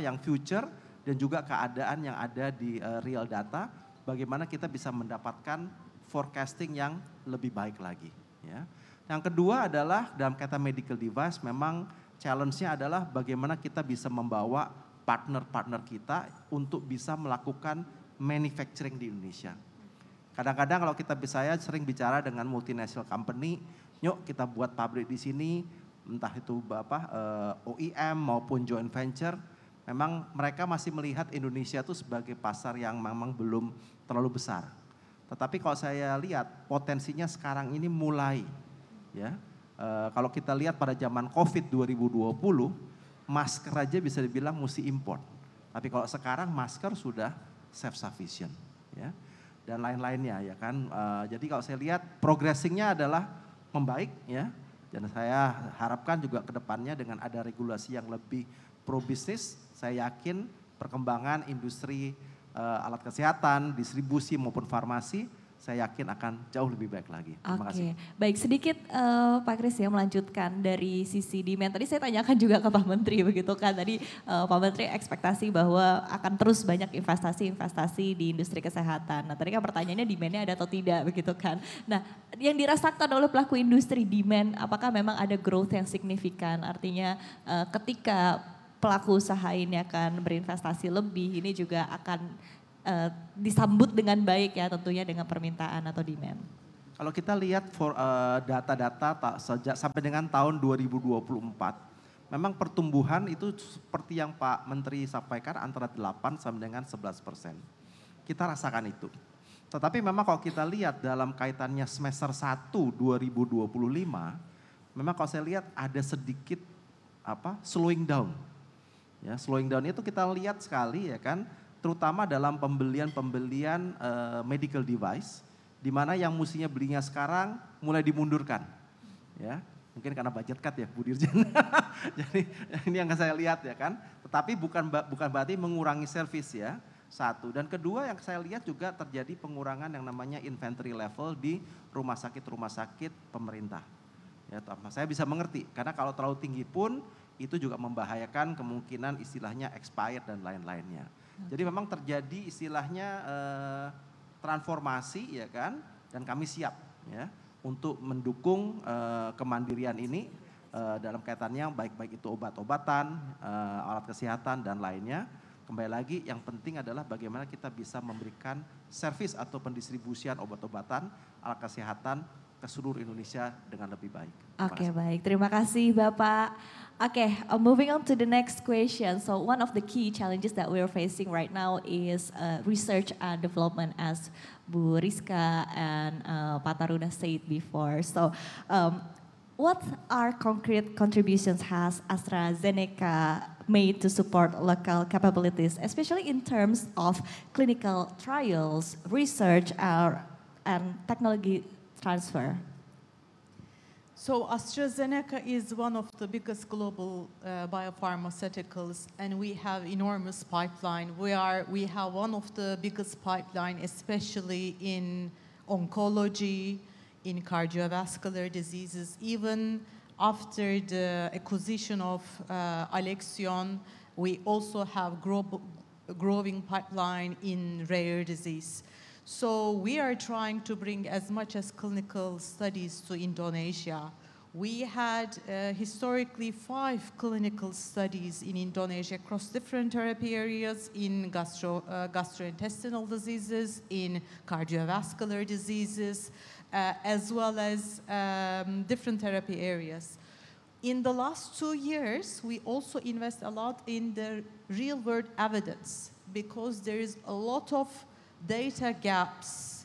[SPEAKER 5] yang future dan juga keadaan yang ada di real data, bagaimana kita bisa mendapatkan forecasting yang lebih baik lagi. Ya. Yang kedua adalah dalam kaitan medical device memang challenge-nya adalah bagaimana kita bisa membawa partner-partner kita untuk bisa melakukan manufacturing di Indonesia. Kadang-kadang kalau saya sering bicara dengan multinational company, yuk kita buat pabrik di sini, entah itu OEM maupun joint venture, memang mereka masih melihat Indonesia itu sebagai pasar yang memang belum terlalu besar. Tetapi kalau saya lihat potensinya sekarang ini mulai, ya. Kalau kita lihat pada zaman COVID 2020, masker aja bisa dibilang mesti import. Tapi kalau sekarang masker sudah self-sufficient, ya. Dan lain-lainnya, ya kan. Jadi kalau saya lihat progressingnya adalah membaik, ya. Dan saya harapkan juga ke depannya dengan ada regulasi yang lebih pro bisnis, saya yakin perkembangan industri alat kesehatan, distribusi maupun farmasi, saya yakin akan jauh lebih baik lagi. Terima kasih.
[SPEAKER 2] Baik sedikit Pak Kris ya melanjutkan dari sisi demand. Tadi saya tanyakan juga ke Pak Menteri begitu kan. Tadi Pak Menteri ekspektasi bahwa akan terus banyak investasi di industri kesehatan. Nah tadi kan pertanyaannya demandnya ada atau tidak begitu kan. Nah yang dirasakan oleh pelaku industri demand apakah memang ada growth yang signifikan? Artinya ketika pelaku usaha ini akan berinvestasi lebih ini juga akan disambut dengan baik ya tentunya dengan permintaan atau demand.
[SPEAKER 5] Kalau kita lihat data-data sampai dengan tahun 2024, memang pertumbuhan itu seperti yang Pak Menteri sampaikan antara 8 sampai dengan 11%. Kita rasakan itu. Tetapi memang kalau kita lihat dalam kaitannya semester 1 2025, memang kalau saya lihat ada sedikit slowing down. Ya, slowing down itu kita lihat sekali ya kan. Terutama dalam pembelian medical device, di mana yang mestinya belinya sekarang mulai dimundurkan, ya mungkin karena budget cut ya Bu Dirjen. Jadi ini yang saya lihat ya kan, tetapi bukan berarti mengurangi servis ya, satu. Dan kedua yang saya lihat juga terjadi pengurangan yang namanya inventory level di rumah sakit pemerintah. Ya, saya bisa mengerti karena kalau terlalu tinggi pun itu juga membahayakan kemungkinan istilahnya expired dan lain-lainnya. Jadi memang terjadi istilahnya transformasi ya kan, dan kami siap ya untuk mendukung kemandirian ini dalam kaitannya baik itu obat-obatan, alat kesehatan dan lainnya. Kembali lagi yang penting adalah bagaimana kita bisa memberikan servis atau pendistribusian obat-obatan, alat kesehatan ke seluruh Indonesia dengan lebih baik.
[SPEAKER 2] Oke, baik. Terima kasih Bapak. Okay, moving on to the next question. So one of the key challenges that we are facing right now is research and development, as Bu Rizka and Pak Taruna said before. So what are concrete contributions has AstraZeneca made to support local capabilities, especially in terms of clinical trials, research, and technology transfer?
[SPEAKER 6] So AstraZeneca is one of the biggest global biopharmaceuticals, and we have enormous pipeline. We have one of the biggest pipeline, especially in oncology, in cardiovascular diseases. Even after the acquisition of Alexion, we also have growing pipeline in rare disease. So we are trying to bring as much as clinical studies to Indonesia. We had historically 5 clinical studies in Indonesia across different therapy areas in gastrointestinal diseases, in cardiovascular diseases, as well as different therapy areas. In the last 2 years, we also invest a lot in the real-world evidence because there is a lot of data gaps.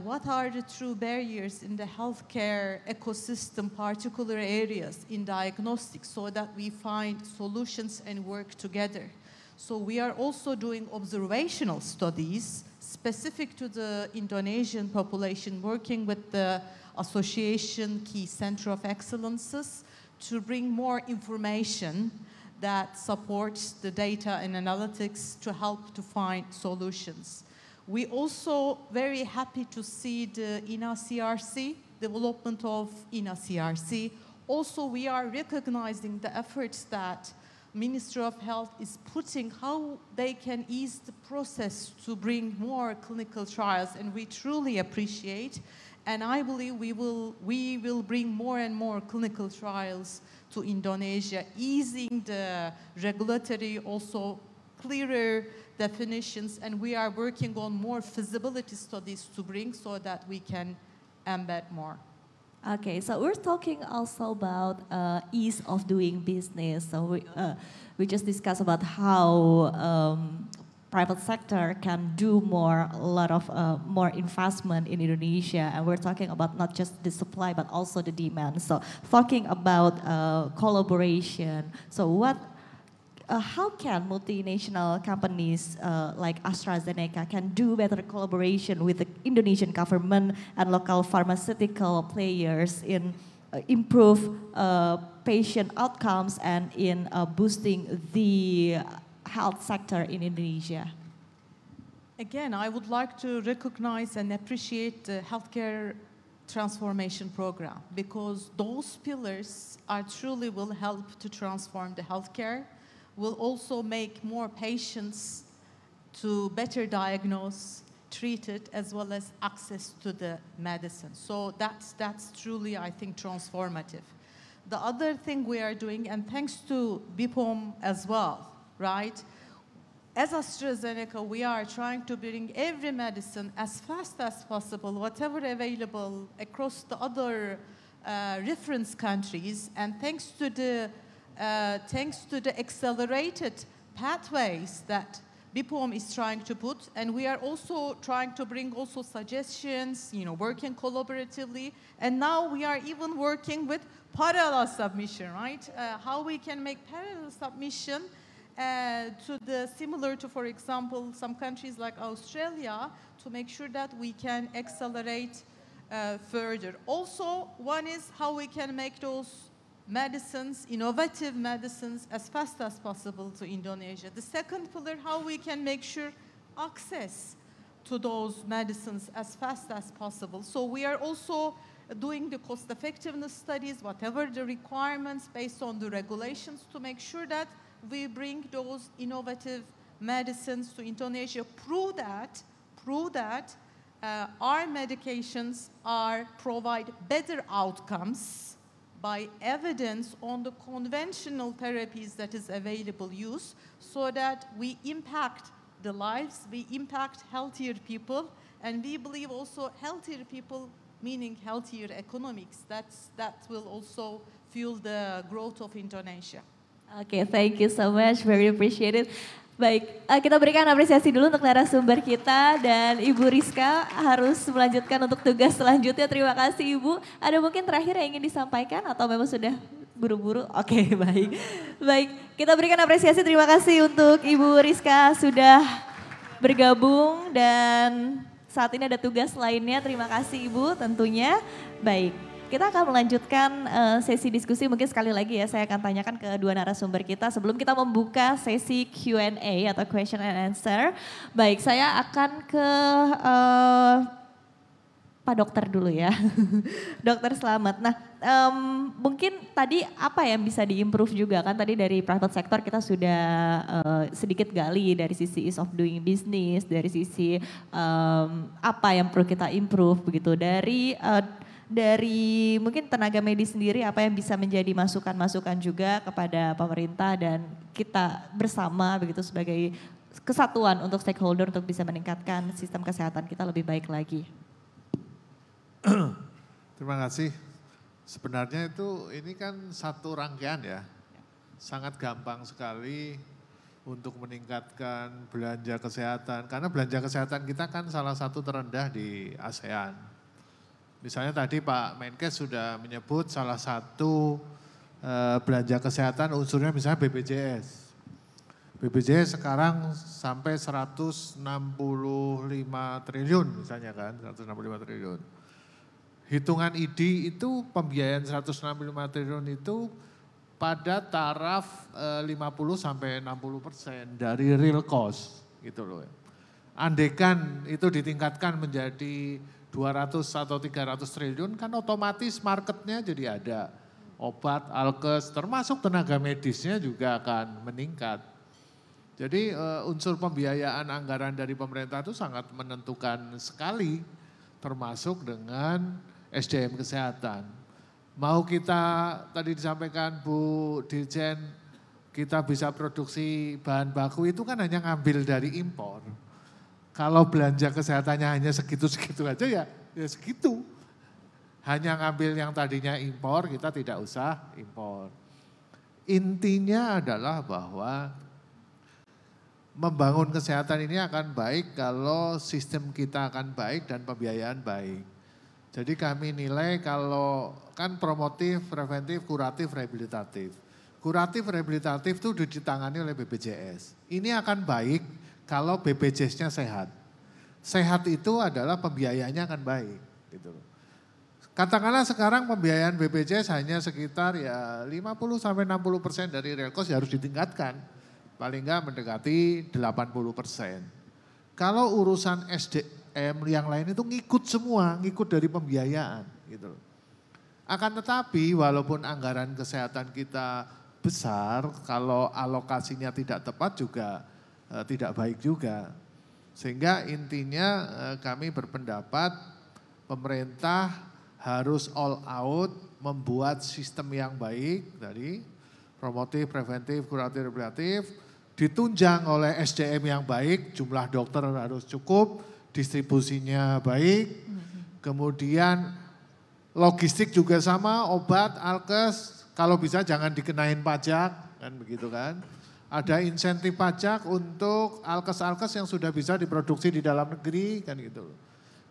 [SPEAKER 6] What are the true barriers in the healthcare ecosystem, particular areas in diagnostics, so that we find solutions and work together? So we are also doing observational studies specific to the Indonesian population, working with the association Key Center of Excellences to bring more information that supports the data and analytics to help to find solutions. We also very happy to see the INA CRC, development of INA CRC. Also, we are recognizing the efforts that Ministry of Health is putting, how they can ease the process to bring more clinical trials, and we truly appreciate. And I believe we will bring more and more clinical trials to Indonesia, easing the regulatory, also clearer definitions, and we are working on more feasibility studies to bring so that we can embed more.
[SPEAKER 2] Okay, so we're talking also about ease of doing business. So we just discussed about how private sector can do more, a lot of more investment in Indonesia, and we're talking about not just the supply but also the demand. So talking about collaboration. So how can multinational companies like AstraZeneca can do better collaboration with the Indonesian government and local pharmaceutical players in improve patient outcomes and in boosting the health sector in Indonesia?
[SPEAKER 6] Again, I would like to recognize and appreciate the healthcare transformation program, because those pillars are truly will help to transform the healthcare, will also make more patients to better diagnose, treat it, as well as access to the medicine. So that's truly, I think, transformative. The other thing we are doing, and thanks to BPOM as well, right? As AstraZeneca, we are trying to bring every medicine as fast as possible, whatever available across the other reference countries, and thanks to the accelerated pathways that BPOM is trying to put, and we are also trying to bring also suggestions, working collaboratively, and now we are even working with parallel submission, right? How we can make parallel submission to the similar to, for example, some countries like Australia, to make sure that we can accelerate further. Also, one is how we can make those medicines, innovative medicines, as fast as possible to Indonesia. The second pillar, how we can make sure access to those medicines as fast as possible. So we are also doing the cost effectiveness studies, whatever the requirements based on the regulations, to make sure that we bring those innovative medicines to Indonesia, prove that our medications provide better outcomes by evidence on the conventional therapies that is available use, so that we impact the lives, we impact healthier people, and we believe also healthier people meaning healthier economics. That will also fuel the growth of Indonesia.
[SPEAKER 2] Okay, thank you so much, very appreciated. Baik, kita berikan apresiasi dulu untuk narasumber kita, dan Ibu Rizka harus melanjutkan untuk tugas selanjutnya. Terima kasih Ibu. Ada mungkin terakhir yang ingin disampaikan atau memang sudah buru-buru? Oke, baik. Baik, kita berikan apresiasi, terima kasih untuk Ibu Rizka sudah bergabung, dan saat ini ada tugas lainnya. Terima kasih Ibu tentunya. Baik. Kita akan melanjutkan sesi diskusi, mungkin sekali lagi ya saya akan tanyakan ke dua narasumber kita sebelum kita membuka sesi Q&A atau question and answer. Baik, saya akan ke Pak Dokter dulu ya, Dokter Slamet. Nah mungkin tadi apa yang bisa diimprove juga kan, tadi dari private sector kita sudah sedikit gali dari sisi ease of doing business, dari sisi apa yang perlu kita improve begitu, dari dari mungkin tenaga medis sendiri apa yang bisa menjadi masukan-masukan juga kepada pemerintah dan kita bersama begitu sebagai kesatuan untuk stakeholder untuk bisa meningkatkan sistem kesehatan kita lebih baik lagi.
[SPEAKER 4] Terima kasih. Sebenarnya ini kan satu rangkaian ya. Sangat gampang sekali untuk meningkatkan belanja kesehatan. Karena belanja kesehatan kita kan salah satu terendah di ASEAN. Misalnya tadi Pak Menkes sudah menyebut salah satu belanja kesehatan unsurnya misalnya BPJS. BPJS sekarang sampai 165 triliun misalnya kan, 165 triliun. Hitungan ID itu pembiayaan 165 triliun itu pada taraf 50 sampai 60% dari real cost gitu loh. Andekan itu ditingkatkan menjadi 200 atau 300 triliun kan otomatis marketnya jadi ada. Obat, alkes, termasuk tenaga medisnya juga akan meningkat. Jadi unsur pembiayaan anggaran dari pemerintah itu sangat menentukan sekali, termasuk dengan SDM kesehatan. Mau kita, tadi disampaikan Bu Dirjen, kita bisa produksi bahan baku itu kan hanya ngambil dari impor. Kalau belanja kesehatannya hanya segitu-segitu aja ya segitu. Hanya ngambil yang tadinya impor, kita tidak usah impor. Intinya adalah bahwa membangun kesehatan ini akan baik kalau sistem kita akan baik dan pembiayaan baik. Jadi kami nilai kalau kan promotif, preventif, kuratif, rehabilitatif. Kuratif, rehabilitatif itu ditangani oleh BPJS. Ini akan baik kalau BPJS-nya sehat. Sehat itu adalah pembiayaannya akan baik. Gitu. Katakanlah sekarang pembiayaan BPJS hanya sekitar ya 50-60% dari real cost ya harus ditingkatkan. Paling enggak mendekati 80%. Kalau urusan SDM yang lain itu ngikut semua, ngikut dari pembiayaan. Gitu. Akan tetapi walaupun anggaran kesehatan kita besar, kalau alokasinya tidak tepat juga tidak baik juga. Sehingga intinya kami berpendapat pemerintah harus all out membuat sistem yang baik tadi, promotif, preventif, kuratif, rehabilitatif, ditunjang oleh SDM yang baik, jumlah dokter harus cukup, distribusinya baik, kemudian logistik juga sama, obat, alkes, kalau bisa jangan dikenain pajak, kan begitu kan. Ada insentif pajak untuk alkes-alkes yang sudah bisa diproduksi di dalam negeri, kan gitu.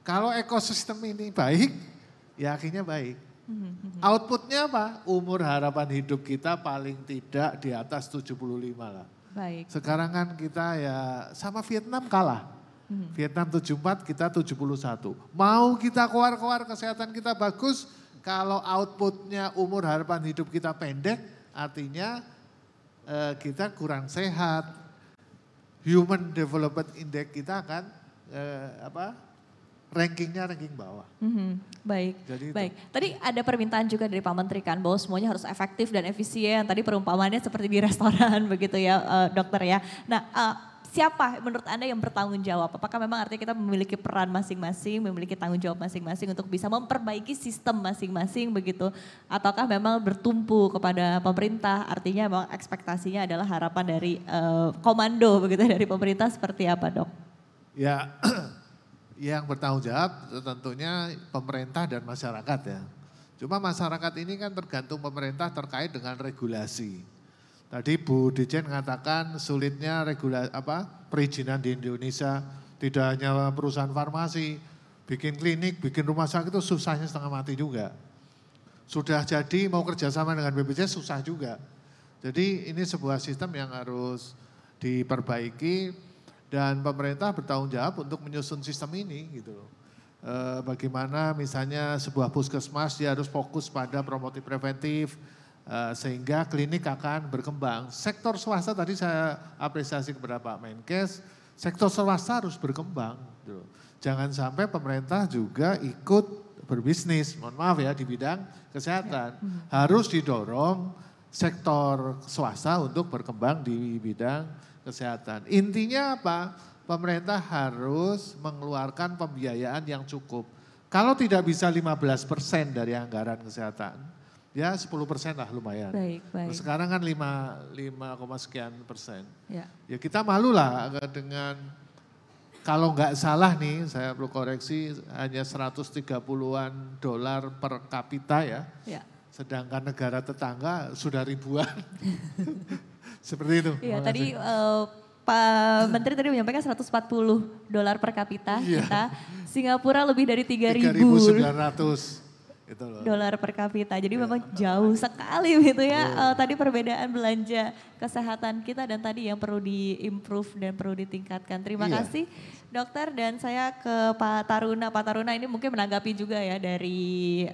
[SPEAKER 4] Kalau ekosistem ini baik, ya akhirnya baik. Outputnya apa? Umur harapan hidup kita paling tidak di atas 75 lah.
[SPEAKER 2] Baik.
[SPEAKER 4] Sekarang kan kita ya sama Vietnam kalah. Vietnam 74, kita 71. Mau kita keluar-keluar kesehatan kita bagus, kalau outputnya umur harapan hidup kita pendek, artinya kita kurang sehat. Human Development Index kita akan rankingnya ranking bawah.
[SPEAKER 2] Baik,
[SPEAKER 4] Jadi
[SPEAKER 2] baik. Tadi ada permintaan juga dari Pak Menteri kan bahwa semuanya harus efektif dan efisien. Tadi perumpamannya seperti di restoran begitu ya dokter ya. Nah siapa menurut Anda yang bertanggung jawab? Apakah memang artinya kita memiliki peran masing-masing, memiliki tanggung jawab masing-masing untuk bisa memperbaiki sistem masing-masing begitu? Ataukah memang bertumpu kepada pemerintah, artinya memang ekspektasinya adalah harapan dari komando begitu dari pemerintah seperti apa dok?
[SPEAKER 4] Ya yang bertanggung jawab tentunya pemerintah dan masyarakat ya. Cuma masyarakat ini kan tergantung pemerintah terkait dengan regulasi. Tadi Bu Dirjen mengatakan sulitnya perizinan di Indonesia, tidak hanya perusahaan farmasi, bikin klinik, bikin rumah sakit itu susahnya setengah mati juga. Sudah jadi mau kerjasama dengan BPJS susah juga. Jadi ini sebuah sistem yang harus diperbaiki dan pemerintah bertanggung jawab untuk menyusun sistem ini gitu loh. Bagaimana misalnya sebuah puskesmas dia harus fokus pada promotif preventif, sehingga klinik akan berkembang. Sektor swasta tadi saya apresiasi kepada Pak Menkes, sektor swasta harus berkembang. Gitu. Jangan sampai pemerintah juga ikut berbisnis, mohon maaf ya di bidang kesehatan. Harus didorong sektor swasta untuk berkembang di bidang kesehatan. Intinya apa? Pemerintah harus mengeluarkan pembiayaan yang cukup. Kalau tidak bisa 15% dari anggaran kesehatan, ya 10% lah lumayan.
[SPEAKER 2] Baik, baik.
[SPEAKER 4] Sekarang kan 5, sekian persen.
[SPEAKER 2] Ya.
[SPEAKER 4] Ya kita malu lah dengan, kalau nggak salah nih, saya perlu koreksi, hanya 130-an dolar per kapita ya.
[SPEAKER 2] Ya.
[SPEAKER 4] Sedangkan negara tetangga sudah ribuan. Seperti itu.
[SPEAKER 2] Iya, tadi Pak Menteri tadi menyampaikan 140 dolar per kapita kita. Singapura lebih dari 3.900 dolar per kapita. Jadi memang jauh sekali gitu ya. Tadi perbedaan belanja kesehatan kita dan tadi yang perlu di-improve dan perlu ditingkatkan. Terima kasih dokter, dan saya ke Pak Taruna. Pak Taruna ini mungkin menanggapi juga ya dari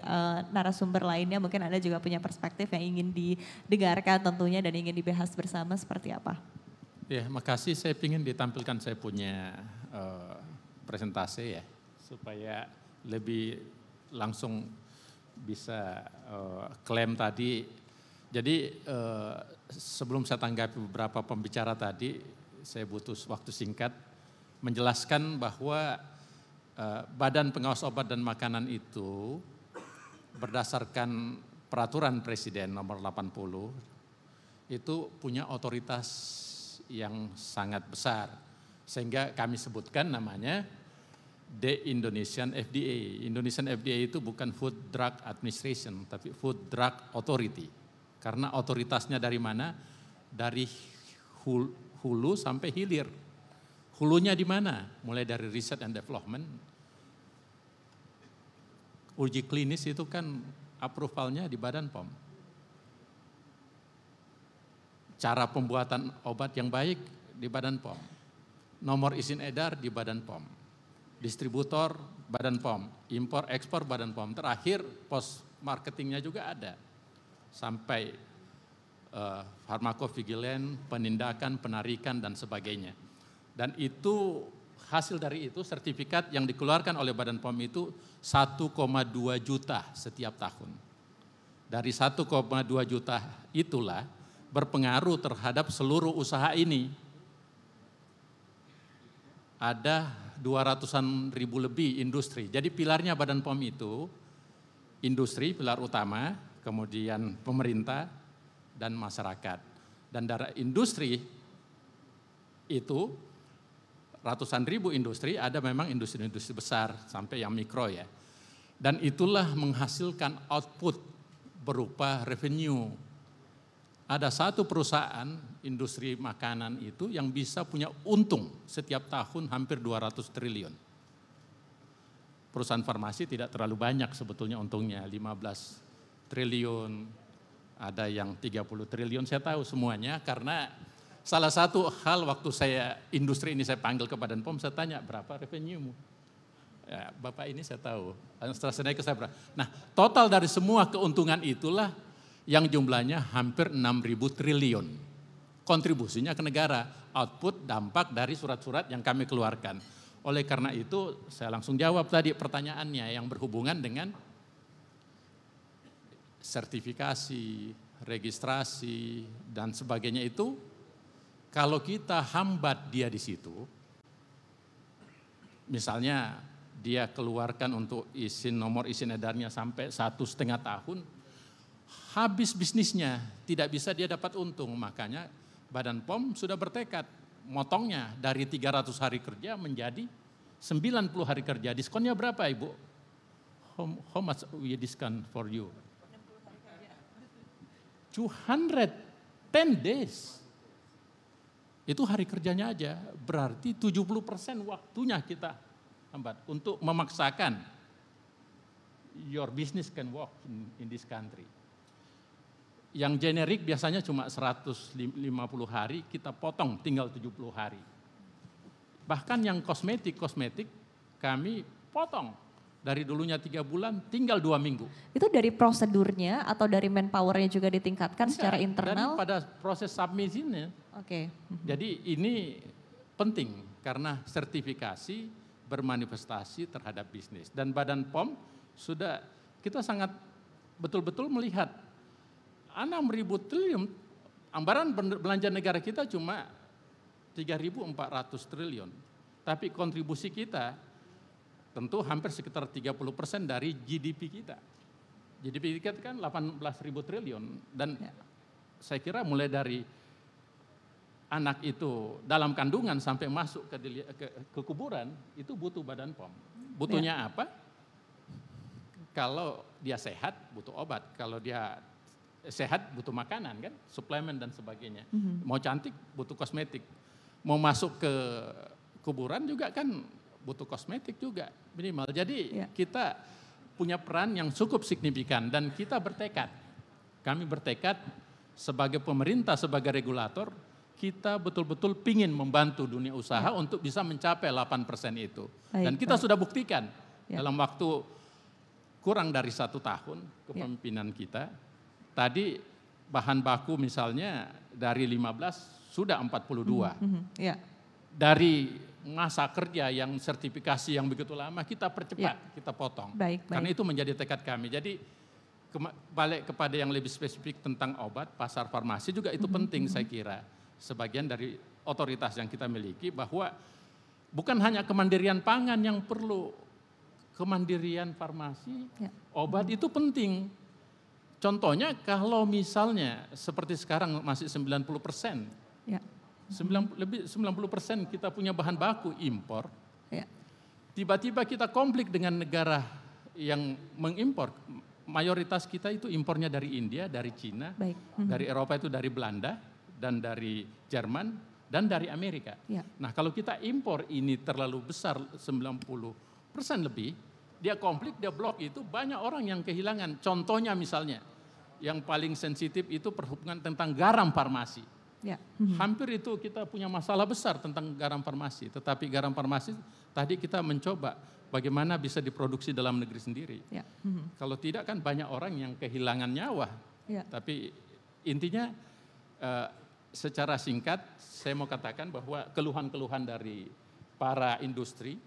[SPEAKER 2] narasumber lainnya. Mungkin Anda juga punya perspektif yang ingin didengarkan tentunya dan ingin dibahas bersama seperti apa.
[SPEAKER 3] Ya, makasih. Saya ingin ditampilkan saya punya presentasi ya, supaya lebih langsung bisa klaim tadi. Jadi sebelum saya tanggapi beberapa pembicara tadi, saya butuh waktu singkat menjelaskan bahwa Badan Pengawas Obat dan Makanan itu berdasarkan peraturan Presiden nomor 80 itu punya otoritas yang sangat besar, sehingga kami sebutkan namanya The Indonesian FDA. Indonesian FDA itu bukan Food Drug Administration, tapi Food Drug Authority. Karena otoritasnya dari mana? Dari hulu sampai hilir. Hulunya di mana? Mulai dari research and development. Uji klinis itu kan approvalnya di Badan POM. Cara pembuatan obat yang baik di Badan POM. Nomor izin edar di Badan POM. Distributor Badan POM, impor ekspor Badan POM, terakhir pos marketingnya juga ada. Sampai farmakovigilan, penindakan, penarikan dan sebagainya. Dan itu hasil dari itu sertifikat yang dikeluarkan oleh Badan POM itu 1,2 juta setiap tahun. Dari 1,2 juta itulah berpengaruh terhadap seluruh usaha ini. Ada 200-an ribu lebih industri. Jadi pilarnya Badan POM itu industri, pilar utama, kemudian pemerintah dan masyarakat. Dan dari industri itu ratusan ribu industri, ada memang industri-industri besar sampai yang mikro ya. Dan itulah menghasilkan output berupa revenue. Ada satu perusahaan industri makanan itu yang bisa punya untung setiap tahun hampir 200 triliun. Perusahaan farmasi tidak terlalu banyak sebetulnya untungnya, 15 triliun, ada yang 30 triliun, saya tahu semuanya karena salah satu hal waktu saya industri ini saya panggil ke Badan POM, saya tanya berapa revenue-mu? Ya, Bapak ini saya tahu, setelah saya naik ke saya berapa. Nah total dari semua keuntungan itulah yang jumlahnya hampir 6.000 triliun. Kontribusinya ke negara, output dampak dari surat-surat yang kami keluarkan. Oleh karena itu saya langsung jawab tadi pertanyaannya yang berhubungan dengan sertifikasi, registrasi dan sebagainya itu. Kalau kita hambat dia di situ, misalnya dia keluarkan untuk nomor izin edarnya sampai 1,5 tahun, habis bisnisnya, tidak bisa dia dapat untung. Makanya Badan POM sudah bertekad motongnya dari 300 hari kerja menjadi 90 hari kerja. Diskonnya berapa Ibu? How much we discount for you? 210 days. Itu hari kerjanya aja, berarti 70% waktunya kita hambat untuk memaksakan your business can work in this country. Yang generik biasanya cuma 150 hari, kita potong tinggal 70 hari. Bahkan yang kosmetik kami potong. Dari dulunya 3 bulan tinggal 2 minggu.
[SPEAKER 2] Itu dari prosedurnya atau dari manpowernya juga ditingkatkan secara internal?
[SPEAKER 3] Daripada proses submisinya.
[SPEAKER 2] Oke.
[SPEAKER 3] Jadi ini penting karena sertifikasi bermanifestasi terhadap bisnis. Dan Badan POM sudah kita sangat betul-betul melihat 6.000 triliun, anggaran belanja negara kita cuma 3.400 triliun. Tapi kontribusi kita tentu hampir sekitar 30% dari GDP kita. GDP kita kan 18.000 triliun dan saya kira mulai dari anak itu dalam kandungan sampai masuk ke kuburan itu butuh badan POM. Butuhnya apa? Kalau dia sehat butuh obat, kalau dia sehat butuh makanan kan, suplemen dan sebagainya. Mau cantik butuh kosmetik, mau masuk ke kuburan juga kan butuh kosmetik juga minimal. Jadi kita punya peran yang cukup signifikan dan kita bertekad. Kami bertekad sebagai pemerintah, sebagai regulator, kita betul-betul pingin membantu dunia usaha untuk bisa mencapai 8% itu. Dan kita sudah buktikan dalam waktu kurang dari 1 tahun kepemimpinan kita. Tadi bahan baku misalnya dari 15 sudah 42. Dari masa kerja yang sertifikasi yang begitu lama kita percepat, kita potong. Karena itu menjadi tekad kami. Jadi balik kepada yang lebih spesifik tentang obat, pasar farmasi juga itu penting saya kira. Sebagian dari otoritas yang kita miliki bahwa bukan hanya kemandirian pangan yang perlu, kemandirian farmasi, obat itu penting. Contohnya kalau misalnya seperti sekarang masih 90%, lebih 90% kita punya bahan baku impor, tiba-tiba kita konflik dengan negara yang mengimpor, mayoritas kita itu impornya dari India, dari Cina, dari Eropa itu dari Belanda, dan dari Jerman, dan dari Amerika. Nah kalau kita impor ini terlalu besar, 90% lebih, dia konflik, dia blok itu banyak orang yang kehilangan. Contohnya misalnya, yang paling sensitif itu perhubungan tentang garam farmasi. Hampir itu kita punya masalah besar tentang garam farmasi. Tetapi garam farmasi tadi kita mencoba bagaimana bisa diproduksi dalam negeri sendiri. Kalau tidak kan banyak orang yang kehilangan nyawa. Tapi intinya secara singkat saya mau katakan bahwa keluhan-keluhan dari para industri,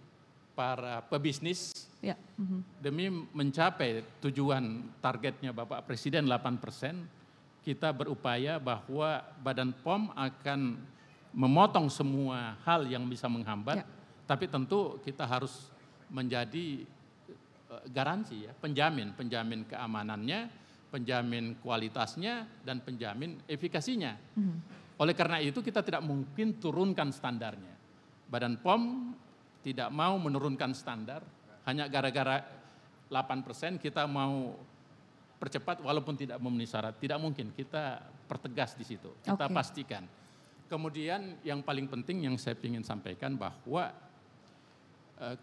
[SPEAKER 3] para pebisnis demi mencapai tujuan targetnya Bapak Presiden 8%, kita berupaya bahwa Badan POM akan memotong semua hal yang bisa menghambat, tapi tentu kita harus menjadi garansi, penjamin keamanannya, penjamin kualitasnya, dan penjamin efikasinya. Oleh karena itu kita tidak mungkin turunkan standarnya. Badan POM tidak mau menurunkan standar, hanya gara-gara 8% kita mau percepat walaupun tidak memenuhi syarat. Tidak mungkin, kita pertegas di situ, kita pastikan. Kemudian yang paling penting yang saya ingin sampaikan bahwa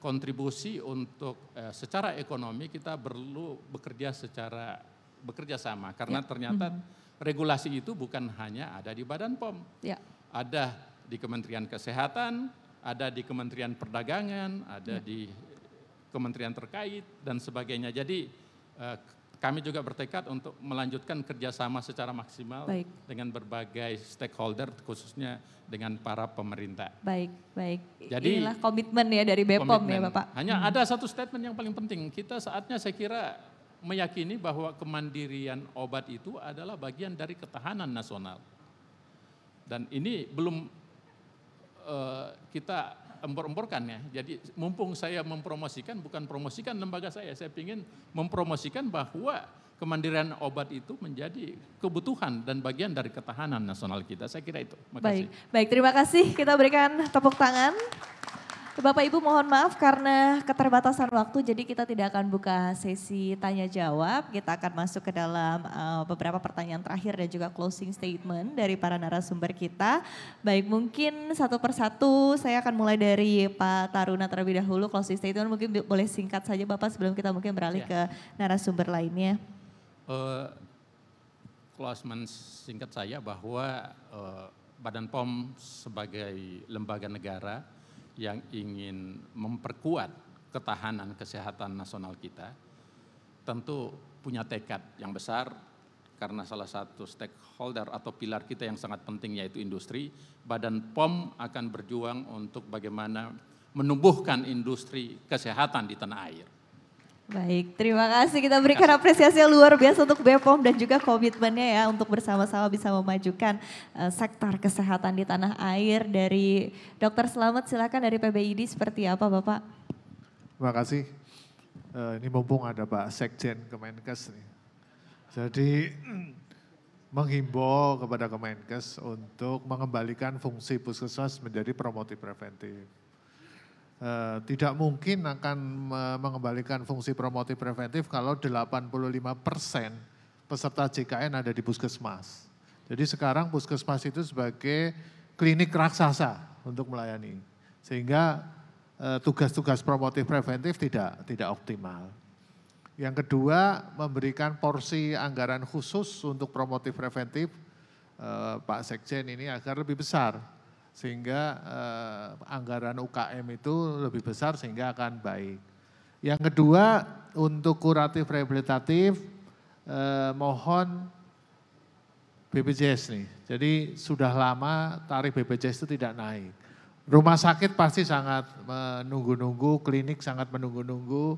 [SPEAKER 3] kontribusi untuk secara ekonomi kita perlu bekerja sama karena ternyata regulasi itu bukan hanya ada di Badan POM, ada di Kementerian Kesehatan, ada di Kementerian Perdagangan, ada di kementerian terkait dan sebagainya. Jadi kami juga bertekad untuk melanjutkan kerjasama secara maksimal dengan berbagai stakeholder, khususnya dengan para pemerintah. Jadi
[SPEAKER 2] inilah komitmen ya dari BPOM ya Bapak.
[SPEAKER 3] Hanya ada satu statement yang paling penting, kita saatnya saya kira meyakini bahwa kemandirian obat itu adalah bagian dari ketahanan nasional. Dan ini belum kita empor-emporkan ya. Jadi mumpung saya mempromosikan, bukan promosikan lembaga saya ingin mempromosikan bahwa kemandirian obat itu menjadi kebutuhan dan bagian dari ketahanan nasional kita. Saya kira itu. Makasih.
[SPEAKER 2] Baik, terima kasih. Kita berikan tepuk tangan. Bapak Ibu mohon maaf karena keterbatasan waktu, jadi kita tidak akan buka sesi tanya jawab. Kita akan masuk ke dalam beberapa pertanyaan terakhir dan juga closing statement dari para narasumber kita. Baik, mungkin satu persatu saya akan mulai dari Pak Taruna terlebih dahulu. Closing statement mungkin boleh singkat saja Bapak sebelum kita mungkin beralih ke narasumber lainnya.
[SPEAKER 3] Closing singkat saya bahwa Badan POM sebagai lembaga negara yang ingin memperkuat ketahanan kesehatan nasional kita, tentu punya tekad yang besar karena salah satu stakeholder atau pilar kita yang sangat penting yaitu industri. Badan POM akan berjuang untuk bagaimana menumbuhkan industri kesehatan di tanah air.
[SPEAKER 2] Baik, terima kasih. Kita berikan apresiasi yang luar biasa untuk BPOM dan juga komitmennya ya untuk bersama-sama bisa memajukan sektor kesehatan di tanah air. Dari Dokter Slamet silakan dari PBID seperti apa Bapak?
[SPEAKER 4] Terima kasih. Ini mumpung ada Pak Sekjen Kemenkes nih. Jadi menghimbau kepada Kemenkes untuk mengembalikan fungsi puskesmas menjadi promotif preventif. Tidak mungkin akan mengembalikan fungsi promotif preventif kalau 85% peserta JKN ada di puskesmas. Jadi sekarang puskesmas itu sebagai klinik raksasa untuk melayani. Sehingga tugas-tugas promotif preventif tidak optimal. Yang kedua, memberikan porsi anggaran khusus untuk promotif preventif Pak Sekjen ini agar lebih besar. Sehingga anggaran UKM itu lebih besar sehingga akan baik. Yang kedua, untuk kuratif rehabilitatif mohon BPJS nih. Jadi sudah lama tarif BPJS itu tidak naik. Rumah sakit pasti sangat menunggu-nunggu, klinik sangat menunggu-nunggu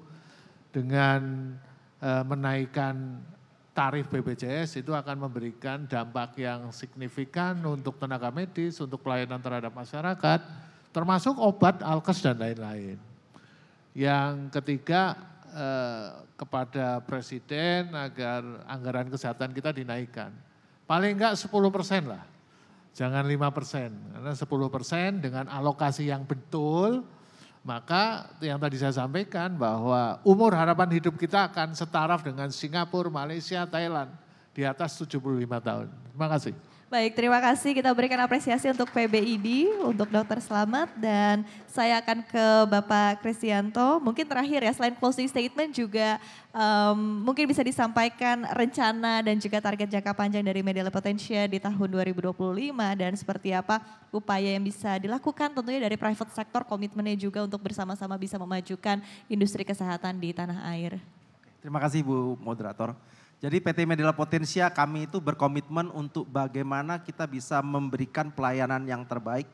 [SPEAKER 4] dengan menaikkan tarif BPJS itu akan memberikan dampak yang signifikan untuk tenaga medis, untuk pelayanan terhadap masyarakat, termasuk obat, alkes dan lain-lain. Yang ketiga kepada Presiden agar anggaran kesehatan kita dinaikkan. Paling enggak 10% lah. Jangan 5%, karena 10% dengan alokasi yang betul, maka yang tadi saya sampaikan bahwa umur harapan hidup kita akan setaraf dengan Singapura, Malaysia, Thailand di atas 75 tahun. Terima kasih.
[SPEAKER 2] Baik, terima kasih. Kita berikan apresiasi untuk PBID, untuk Dokter Slamet, dan saya akan ke Bapak Kristianto. Mungkin terakhir ya, selain closing statement juga mungkin bisa disampaikan rencana dan juga target jangka panjang dari Medela Potentia di tahun 2025 dan seperti apa upaya yang bisa dilakukan tentunya dari private sector, komitmennya juga untuk bersama-sama bisa memajukan industri kesehatan di tanah air.
[SPEAKER 5] Terima kasih Bu Moderator. Jadi PT Medela Potentia kami itu berkomitmen untuk bagaimana kita bisa memberikan pelayanan yang terbaik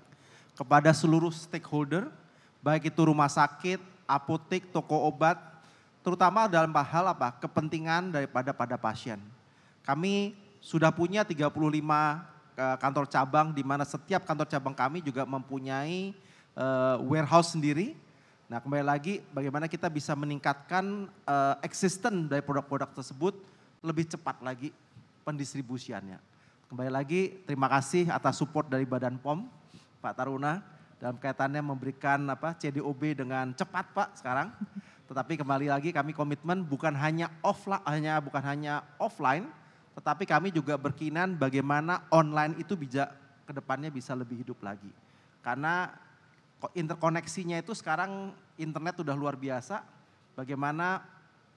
[SPEAKER 5] kepada seluruh stakeholder, baik itu rumah sakit, apotek, toko obat, terutama dalam hal kepentingan daripada pasien. Kami sudah punya 35 kantor cabang di mana setiap kantor cabang kami juga mempunyai warehouse sendiri. Nah, kembali lagi bagaimana kita bisa meningkatkan existence dari produk-produk tersebut lebih cepat lagi pendistribusiannya. Kembali lagi terima kasih atas support dari Badan POM, Pak Taruna, dalam kaitannya memberikan CDOB dengan cepat Pak sekarang. Tetapi kembali lagi kami komitmen bukan hanya offline, tetapi kami juga berkeinginan bagaimana online itu bisa kedepannya bisa lebih hidup lagi. Karena interkoneksinya itu sekarang internet sudah luar biasa, bagaimana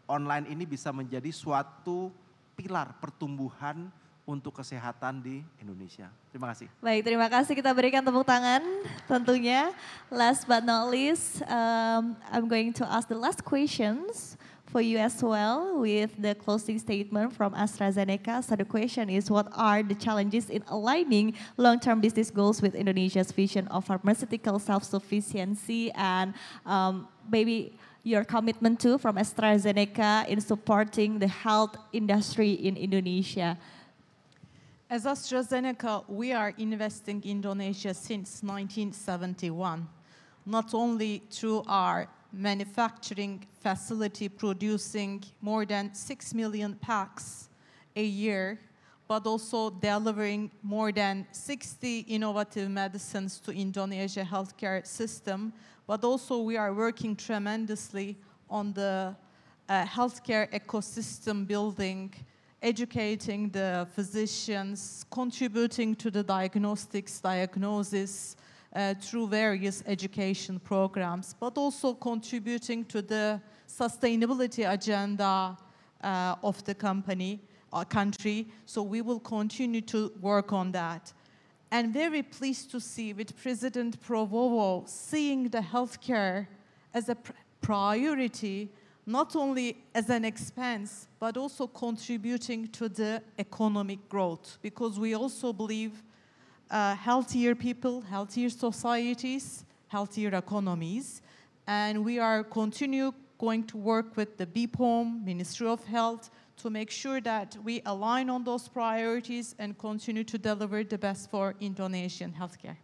[SPEAKER 5] online ini bisa menjadi suatu pilar pertumbuhan untuk kesehatan di Indonesia. Terima kasih.
[SPEAKER 2] Baik, terima kasih. Kita berikan tepuk tangan tentunya. Last but not least, I'm going to ask the last questions for you as well with the closing statement from AstraZeneca. So the question is, what are the challenges in aligning long-term business goals with Indonesia's vision of pharmaceutical self-sufficiency and maybe your commitment too from AstraZeneca in supporting the health industry in Indonesia?
[SPEAKER 6] As AstraZeneca, we are investing in Indonesia since 1971, not only through our manufacturing facility producing more than 6 million packs a year, but also delivering more than 60 innovative medicines to Indonesia healthcare system. But also we are working tremendously on the healthcare ecosystem building, educating the physicians, contributing to the diagnosis through various education programs, but also contributing to the sustainability agenda of the country. So we will continue to work on that. And very pleased to see with President Prabowo seeing the healthcare as a priority, not only as an expense, but also contributing to the economic growth. Because we also believe healthier people, healthier societies, healthier economies. And we are going to work with the BPOM, Ministry of Health, to make sure that we align on those priorities and continue to deliver the best for Indonesian healthcare.